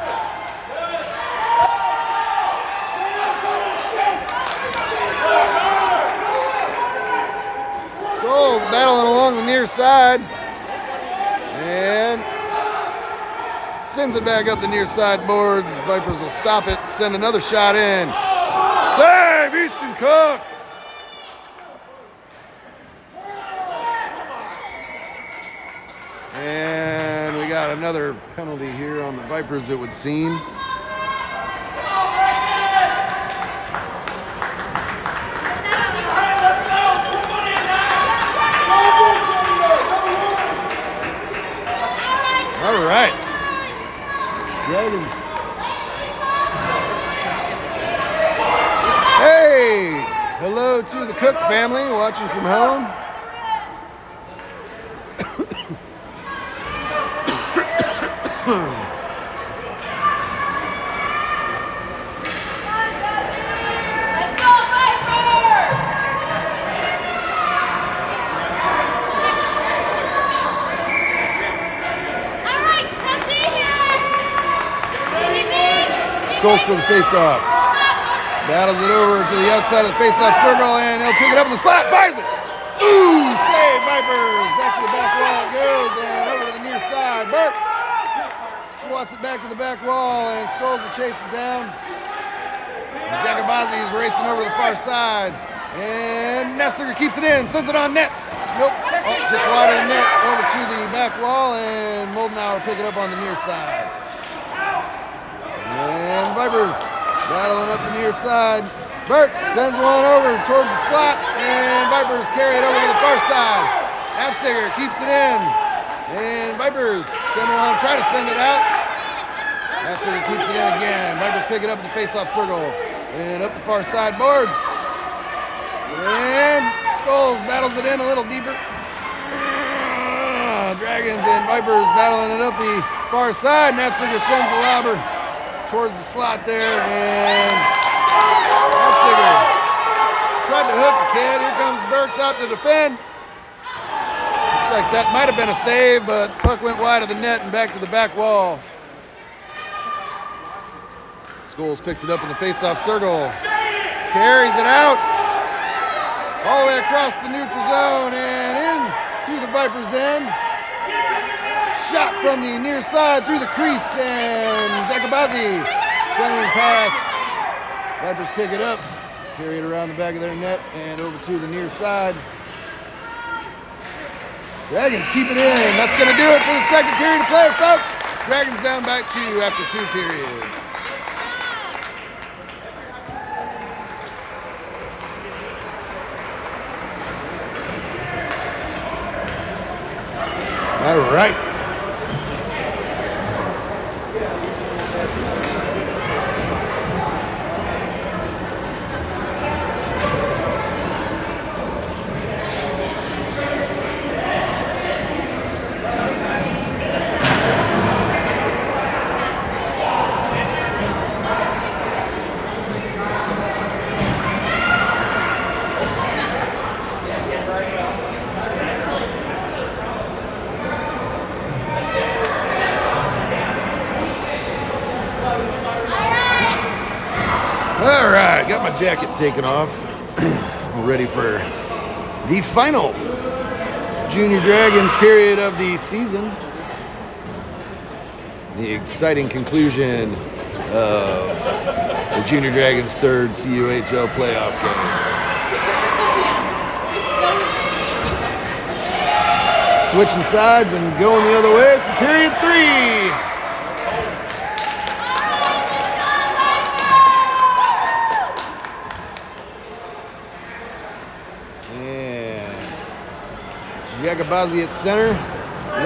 Scholes battling along the near side. And sends it back up the near side boards. Vipers will stop it, send another shot in. Save, Easton Cook! And we got another penalty here on the Vipers, it would seem. All right. Dragons. Hey! Hello to the Cook family watching from home. Let's go, Vipers! All right, Tempty here! Scholes for the face-off. Battles it over to the outside of the face-off circle, and he'll pick it up in the slot. Fires it! Save, Vipers! Back to the back wall it goes, and over to the near side. Burks swats it back to the back wall, and Scholes will chase it down. Jacobazi is racing over to the far side. And Nefsiger keeps it in, sends it on net. Nope, just wide of the net over to the back wall, and Moldenauer pick it up on the near side. And Vipers battling up the near side. Burks sends one over towards the slot, and Vipers carry it over to the far side. Nefsiger keeps it in, and Vipers send one, try to send it out. Nefsiger keeps it in again. Vipers pick it up at the face-off circle, and up the far side boards. And Skulls battles it in a little deeper. Dragons and Vipers battling it up the far side. Nefsiger sends the lobber towards the slot there, and Nefsiger tried to hook the kid. Here comes Burks out to defend. Looks like that might have been a save, but the puck went wide of the net and back to the back wall. Skulls picks it up in the face-off circle, carries it out all the way across the neutral zone and in to the Vipers' end. Shot from the near side through the crease, and Jacobazi centering pass. Vipers pick it up, carry it around the back of their net and over to the near side. Dragons keep it in. That's going to do it for the second period of play, folks. Dragons down by 2 after 2 periods. All right. Got my jacket taken off. We're ready for the final Junior Dragons period of the season. The exciting conclusion of the Junior Dragons' third CUHL Playoff Game. Switching sides and going the other way for period 3. Jacobazi at center,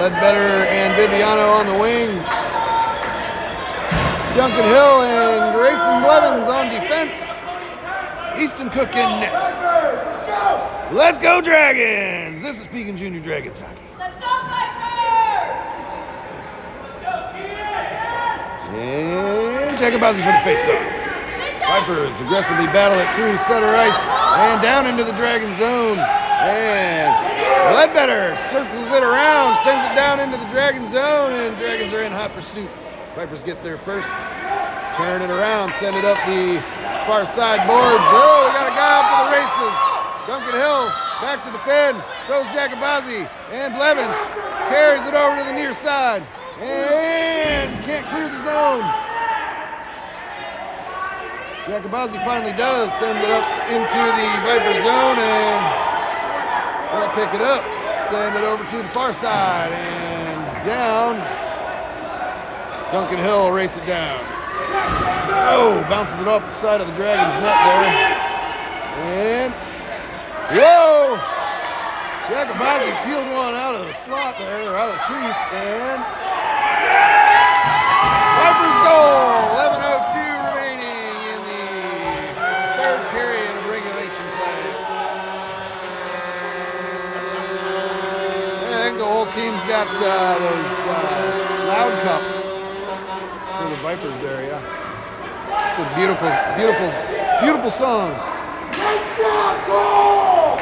Ledbetter and Viviano on the wing. Duncan Hill and Grayson Blevins on defense. Easton Cook in net. Let's go Dragons! This is Pekin Junior Dragons hockey. Let's go, Vipers! And Jacobazi for the faceoff. Vipers aggressively battle it through center ice and down into the Dragon zone. And Ledbetter circles it around, sends it down into the Dragon zone, and Dragons are in hot pursuit. Vipers get there first, turn it around, send it up the far side boards. Oh, we got a guy out for the races. Duncan Hill back to defend, so is Jacobazi, and Blevins carries it over to the near side, and can't clear the zone. Jacobazi finally does send it up into the Viper zone, and they'll pick it up, send it over to the far side, and down. Duncan Hill will race it down. Oh, bounces it off the side of the Dragons net there. And, whoa! Jacobazi peeled one out of the slot there, or out of the crease, and Vipers goal! 11:02 remaining in the third period of regulation play. I think the whole team's got those loud cups for the Vipers there, yeah. It's a beautiful, beautiful, beautiful song. Great job, goal!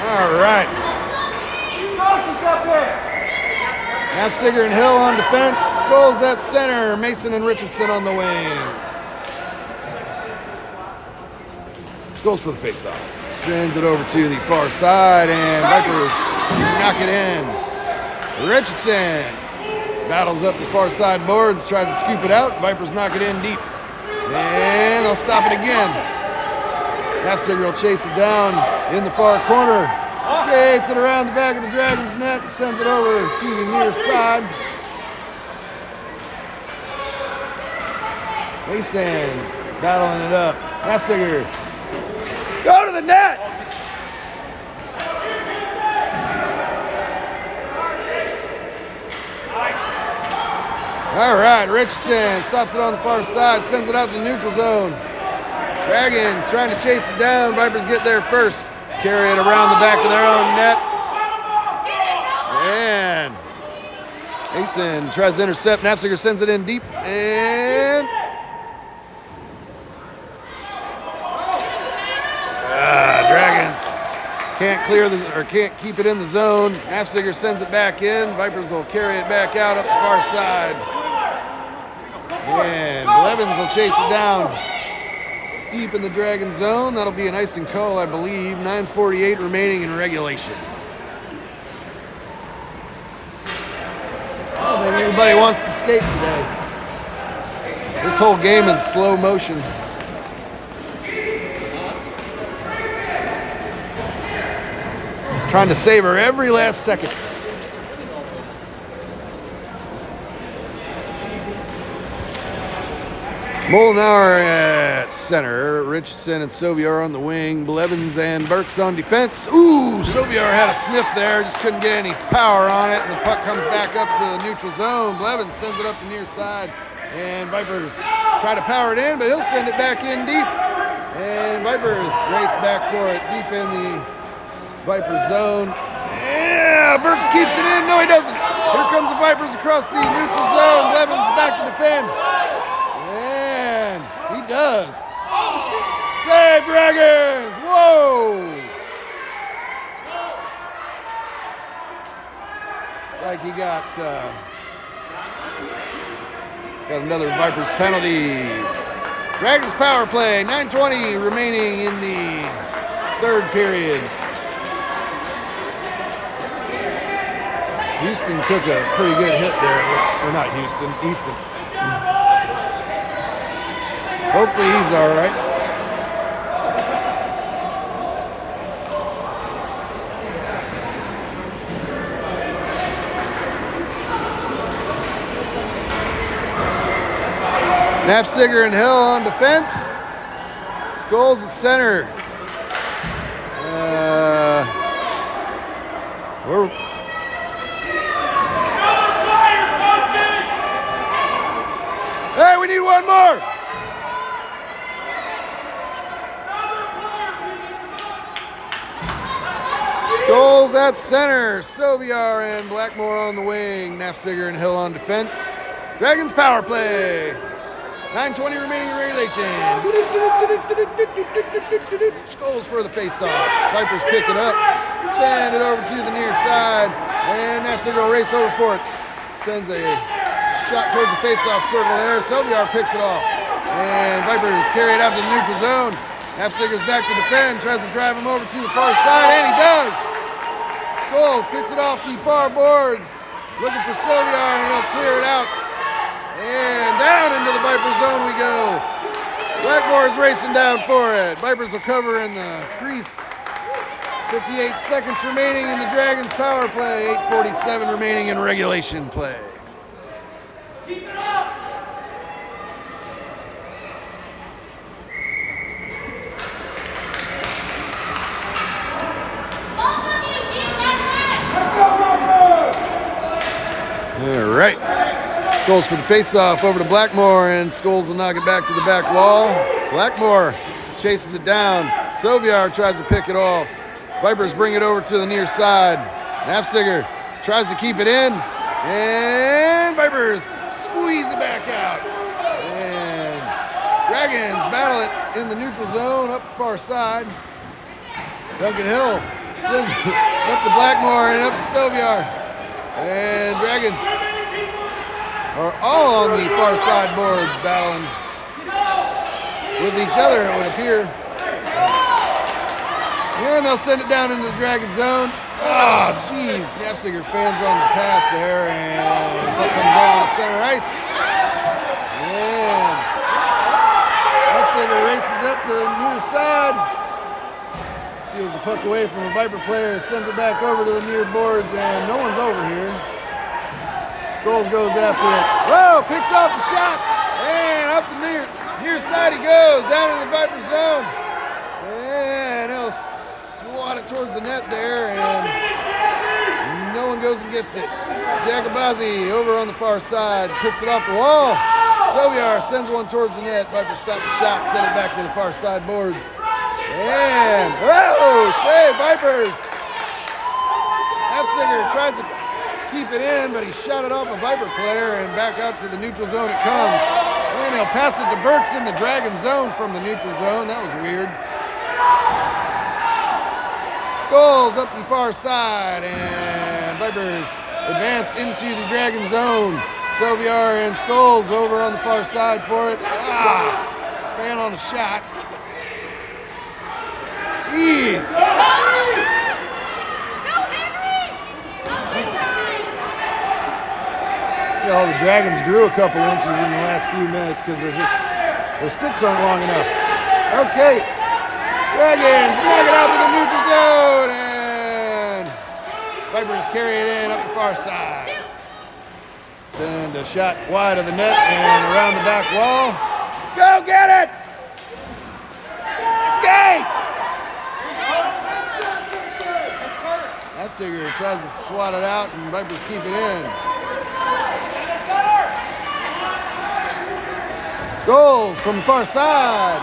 All right. Coaches up here. Nefsiger and Hill on defense. Skulls at center. Mason and Richardson on the wing. Skulls for the faceoff. Sends it over to the far side, and Vipers knock it in. Richardson battles up the far side boards, tries to scoop it out. Vipers knock it in deep. And they'll stop it again. Half-Sigger will chase it down in the far corner. Skates it around the back of the Dragons net, sends it over to the near side. Mason battling it up. Half-Sigger. Go to the net! All right, Richardson stops it on the far side, sends it out to the neutral zone. Dragons trying to chase it down. Vipers get there first. Carry it around the back of their own net. And Mason tries to intercept. Half-Sigger sends it in deep. And Dragons can't clear can't keep it in the zone. Half-Sigger sends it back in. Vipers will carry it back out up the far side. And Blevins will chase it down deep in the Dragon zone. That'll be an icing call, I believe. 9:48 remaining in regulation. I don't think anybody wants to skate today. This whole game is slow motion. Trying to savor every last second. Molinauer at center. Richardson and Sauvier on the wing. Blevins and Burks on defense. Ooh, Sauvier had a sniff there. Just couldn't get any power on it. And the puck comes back up to the neutral zone. Blevins sends it up the near side. And Vipers try to power it in, but he'll send it back in deep. And Vipers race back for it deep in the Viper zone. Yeah, Burks keeps it in. No, he doesn't. Here comes the Vipers across the neutral zone. Blevins back to defend. And he does. Save Dragons! Whoa! It's like he got another Vipers penalty. Dragons power play. 9:20 remaining in the third period. Houston took a pretty good hit there. Or not Houston, Easton. Hopefully he's all right. Half-Sigger and Hill on defense. Scholes at center. Hey, we need one more. Scholes at center. Sauvier and Blackmore on the wing. Half-Sigger and Hill on defense. Dragons power play. 9:20 remaining in regulation. Scholes for the face-off. Vipers pick it up. Send it over to the near side. And Half-Sigger will race over for it. Sends a shot towards the face-off circle there. Sauvier picks it off. And Vipers carry it out to the neutral zone. Half-Sigger's back to defend. Tries to drive him over to the far side. And he does. Scholes picks it off the far boards. Looking for Sauvier, and he'll clear it out. And down into the Viper zone we go. Blackmore's racing down for it. Vipers will cover in the crease. 58 seconds remaining in the Dragons power play. 8:47 remaining in regulation play. Keep it up! All right. Scholes for the face-off over to Blackmore, and Scholes will knock it back to the back wall. Blackmore chases it down. Sauvier tries to pick it off. Vipers bring it over to the near side. Half-Sigger tries to keep it in, and Vipers squeeze it back out. And Dragons battle it in the neutral zone up the far side. Duncan Hill sends it up to Blackmore and up to Sauvier. And Dragons are all on the far side boards battling with each other, it would appear. And they'll send it down into the Dragon zone. Oh, geez. Knapsiger fans on the pass there, and that comes over to center ice. And Knapsiger races up to the near side. Steals the puck away from a Viper player, sends it back over to the near boards, and no one's over here. Skulls goes after it. Whoa, picks off the shot, and up the near side he goes, down in the Viper zone. And he'll swat it towards the net there, and no one goes and gets it. Jacobazzi over on the far side, picks it off the wall. Soviar sends one towards the net. Viper stop the shot, send it back to the far side boards. And, oh, save, Vipers! Knapsiger tries to keep it in, but he shot it off a Viper player, and back out to the neutral zone it comes. And he'll pass it to Burks in the Dragon zone from the neutral zone. That was weird. Skulls up the far side, and Vipers advance into the Dragon zone. Soviar and Skulls over on the far side for it. Fan on the shot. Jeez. Go, Henry! You know, the Dragons grew a couple inches in the last few minutes because their sticks aren't long enough. Okay. Dragons knock it out to the neutral zone, and Vipers carry it in up the far side. Send a shot wide of the net and around the back wall. Go get it! Skate! Knapsiger tries to swat it out, and Vipers keep it in. Skulls from the far side.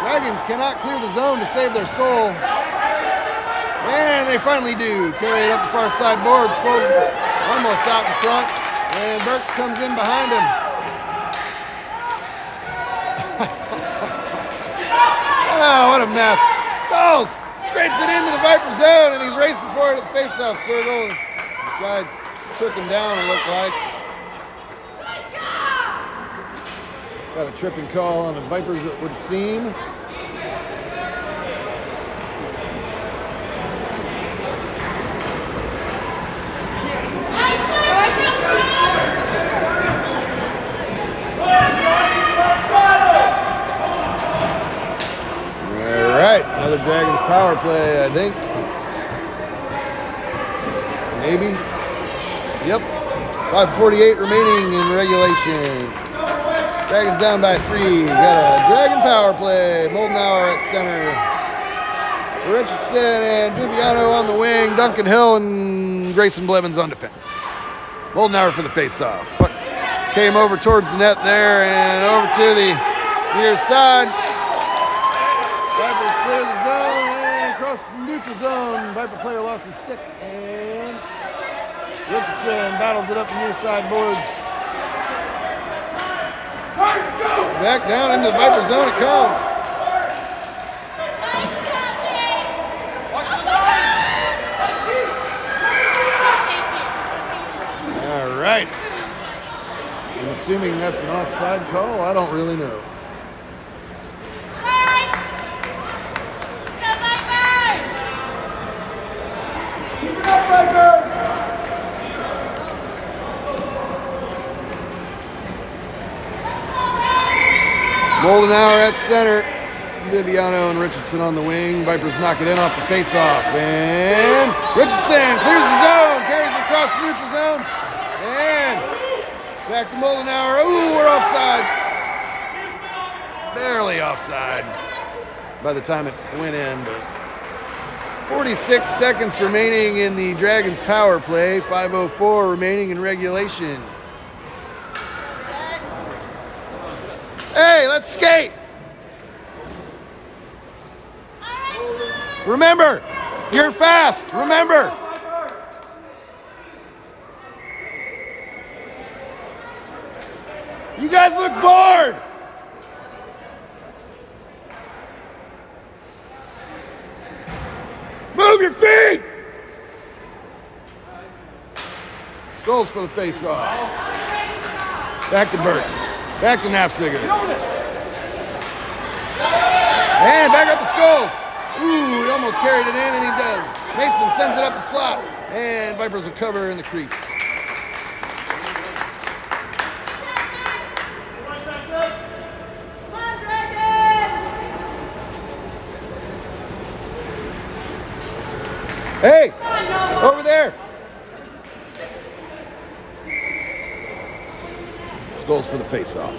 Dragons cannot clear the zone to save their soul. And they finally do. Carry it up the far side board. Skulls almost out in front. And Burks comes in behind him. Oh, what a mess. Skulls scrapes it into the Viper zone, and he's racing for it at the faceoff circle. The guy took him down, it looked like. Got a tripping call on the Vipers, it would seem. All right, another Dragons power play, I think. Maybe. Yep. 5:48 remaining in regulation. Dragons down by 3. Got a Dragon power play. Moldenauer at center. Richardson and Viviano on the wing. Duncan Hill and Grayson Blevins on defense. Moldenauer for the face-off. Puck came over towards the net there and over to the near side. Vipers clear the zone and across the neutral zone. Viper player lost his stick, and Richardson battles it up the near side boards. Back down into the Viper zone it comes. All right. I'm assuming that's an offside call. I don't really know. Keep it up, Vipers! Moldenauer at center. Viviano and Richardson on the wing. Vipers knock it in off the face-off. And Richardson clears the zone, carries it across the neutral zone. And back to Moldenauer. Ooh, we're offside. Barely offside by the time it went in. But 46 seconds remaining in the Dragons power play. 5:04 remaining in regulation. Hey, let's skate. Remember, you're fast. Remember. You guys look bored. Move your feet. Skulls for the face-off. Back to Burks. Back to Knapsiger. And back up to Skulls. Ooh, He almost carried it in, and he does. Mason sends it up the slot, and Vipers will cover in the crease. Hey, over there. This goal's for the face-off.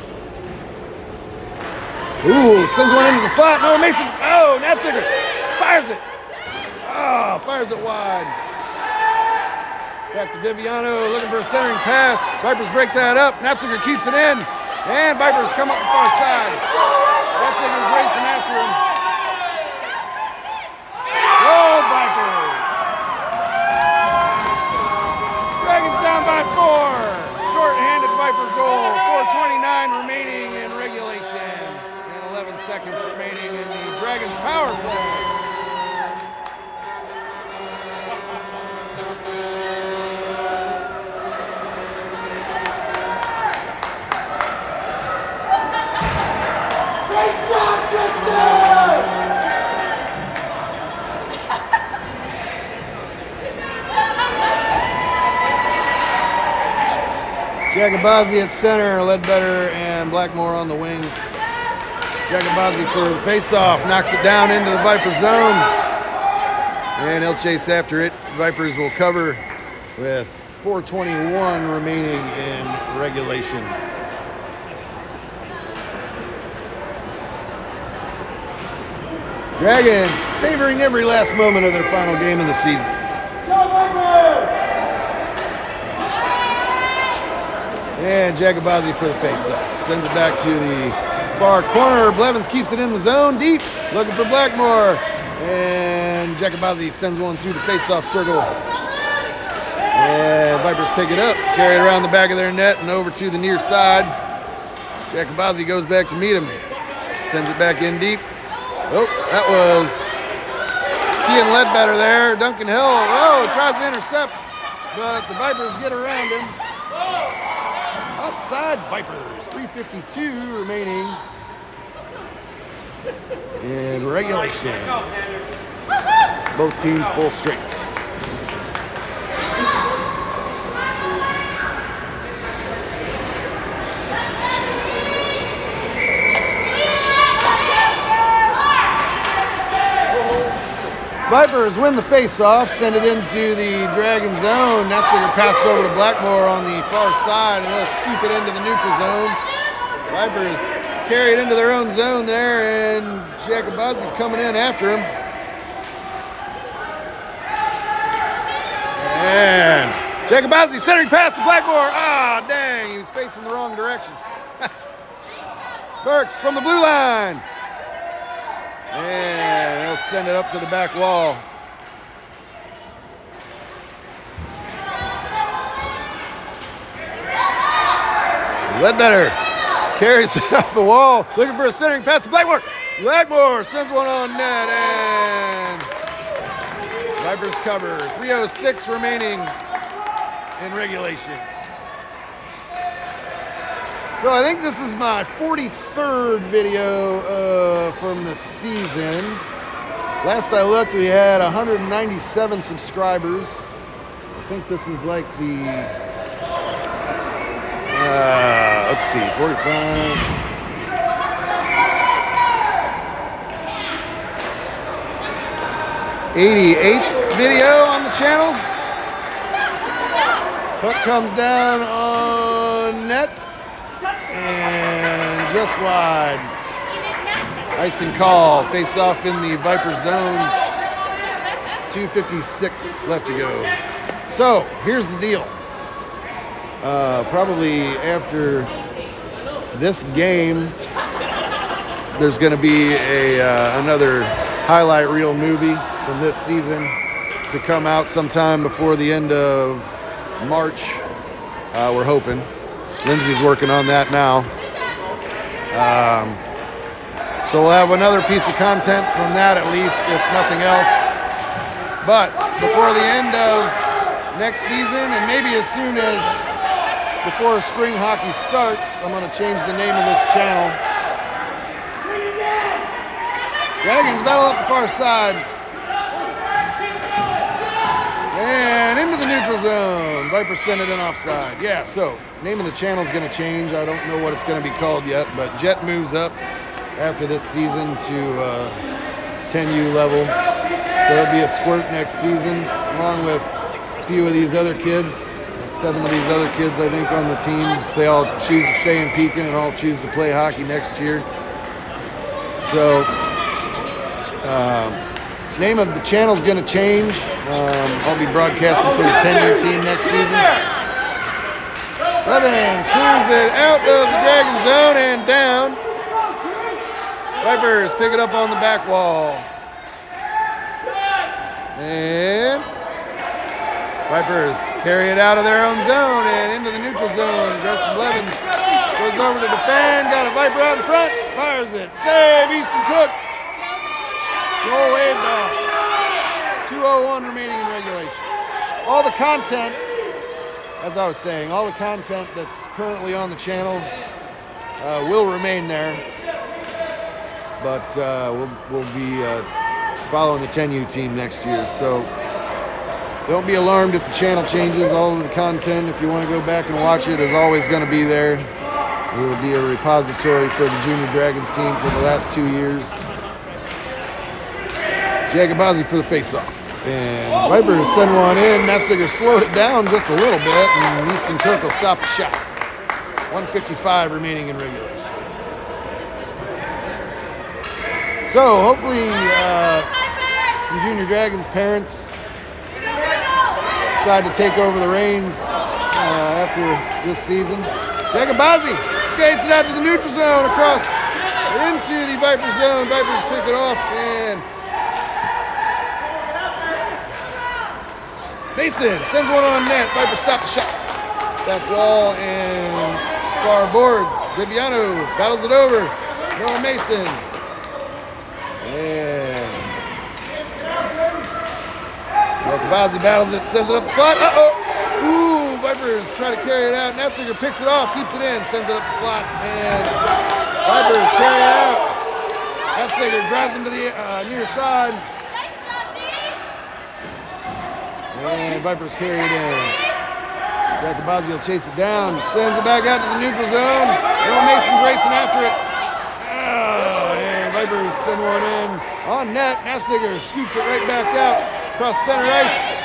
Ooh, sends one into the slot. No, Mason. Oh, Knapsiger fires it. Oh, fires it wide. Back to Viviano, looking for a centering pass. Vipers break that up. Knapsiger keeps it in. And Vipers come up the far side. Knapsiger's racing after him. Goal, Vipers. Dragons down by 4. Short-handed Viper goal. 4:29 remaining in regulation. And 11 seconds remaining in the Dragons power play. Jagabazi at center, Ledbetter and Blackmore on the wing. Jagabazi for the face-off, knocks it down into the Viper zone. And he'll chase after it. Vipers will cover with 4:21 remaining in regulation. Dragons savoring every last moment of their final game of the season. And Jagabazi for the face-off. Sends it back to the far corner. Blevins keeps it in the zone, deep, looking for Blackmore. And Jagabazi sends one through the face-off circle. And Vipers pick it up, carry it around the back of their net and over to the near side. Jagabazi goes back to meet him. Sends it back in deep. Oh, that was Kean Ledbetter there. Duncan Hill, oh, tries to intercept, but the Vipers get around him. Offside Vipers, 3:52 remaining in regulation. Both teams full strength. Vipers win the face-off, send it into the Dragon zone. Knapsiger passes over to Blackmore on the far side, and they'll scoop it into the neutral zone. Vipers carry it into their own zone there, and Jagabazi's coming in after him. And Jagabazi centering pass to Blackmore. Ah, dang, he was facing the wrong direction. Burks from the blue line. And they'll send it up to the back wall. Ledbetter carries it off the wall, looking for a centering pass to Blackmore. Blackmore sends one on net, and Vipers cover. 3:06 remaining in regulation. So I think this is my 43rd video from the season. Last I looked, we had 197 subscribers. I think this is like the, let's see, 45. '88th video on the channel. Puck comes down on net. And just wide. Ice and call. Face off in the Viper zone. 2:56 left to go. So here's the deal. Probably after this game, there's going to be another highlight reel movie from this season to come out sometime before the end of March. We're hoping. Lindsay's working on that now. So we'll have another piece of content from that at least, if nothing else. But before the end of next season, and maybe as soon as before spring hockey starts, I'm going to change the name of this channel. Dragons battle up the far side. And into the neutral zone. Vipers send it in offside. Yeah, so name of the channel is going to change. I don't know what it's going to be called yet, but Jet moves up after this season to 10U level. So it'll be a squirt next season, along with a few of these other kids. 7 of these other kids, I think, on the team. They all choose to stay in Pekin and all choose to play hockey next year. So, name of the channel is going to change. I'll be broadcasting for the 10U team next season. Levens clears it out of the Dragon zone and down. Vipers pick it up on the back wall. And Vipers carry it out of their own zone and into the neutral zone. Gresham Levens goes over to defend. Got a Viper out in front. Fires it. Save, Easton Cook. Goal waved off. 2:01 remaining in regulation. All the content, as I was saying, all the content that's currently on the channel will remain there. But we'll be following the 10U team next year. So don't be alarmed if the channel changes. All of the content, if you want to go back and watch it, is always going to be there. It will be a repository for the Junior Dragons team for the last 2 years. Jagabazi for the face-off. And Vipers send one in. Nafziger slowed it down just a little bit, and Easton Cook will stop the shot. 1:55 remaining in regulation. So hopefully some Junior Dragons parents decide to take over the reins after this season. Jagabazi skates it out to the neutral zone, across into the Viper zone. Vipers pick it off, and Mason sends one on net. Vipers stop the shot. Back wall and far boards. Viviano battles it over. Noah Mason. And Jagabazi battles it, sends it up the slot. Uh-oh! Ooh, Vipers try to carry it out. Nafziger picks it off, keeps it in, sends it up the slot. And Vipers carry it out. Nafziger drives him to the near side. And Vipers carry it in. Jagabazi will chase it down, sends it back out to the neutral zone. Noah Mason's racing after it. And Vipers send one in on net. Nafziger scoops it right back out across center ice.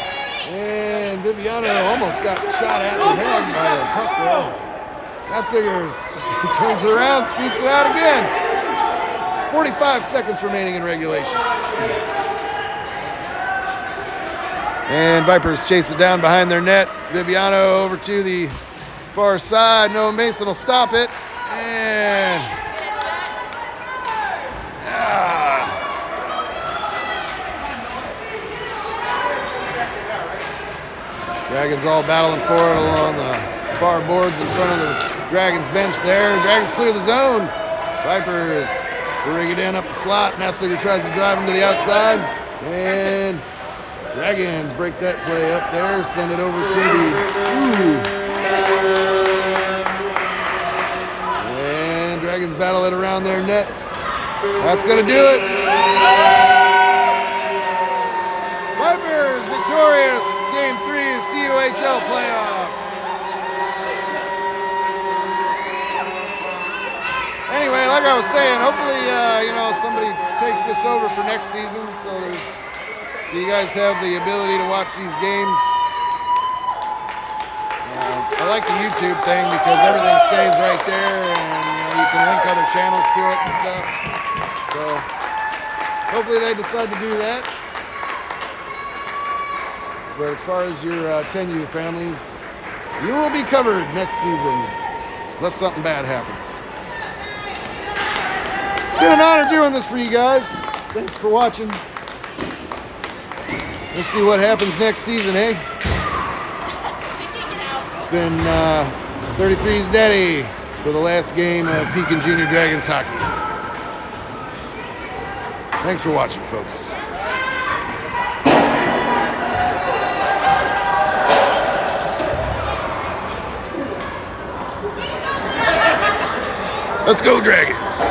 And Viviano almost got shot at in the head by a puck there. Nafziger turns it around, scoops it out again. 45 seconds remaining in regulation. And Vipers chase it down behind their net. Viviano over to the far side. Noah Mason will stop it. And Dragons all battling for it along the far boards in front of the Dragons bench there. Dragons clear the zone. Vipers rig it in up the slot. Nafziger tries to drive him to the outside. And Dragons break that play up there. Send it over to the... And Dragons battle it around their net. That's going to do it. Vipers victorious. Game 3 of CUHL Playoffs. Anyway, like I was saying, hopefully, somebody takes this over for next season, so you guys have the ability to watch these games. I like the YouTube thing because everything stays right there, and you can link other channels to it and stuff. So hopefully they decide to do that. But as far as your 10U families, you will be covered next season, unless something bad happens. It's been an honor doing this for you guys. Thanks for watching. We'll see what happens next season, eh? It's been 33's Daddy for the last game of Pekin Junior Dragons hockey. Thanks for watching, folks. Let's go, Dragons!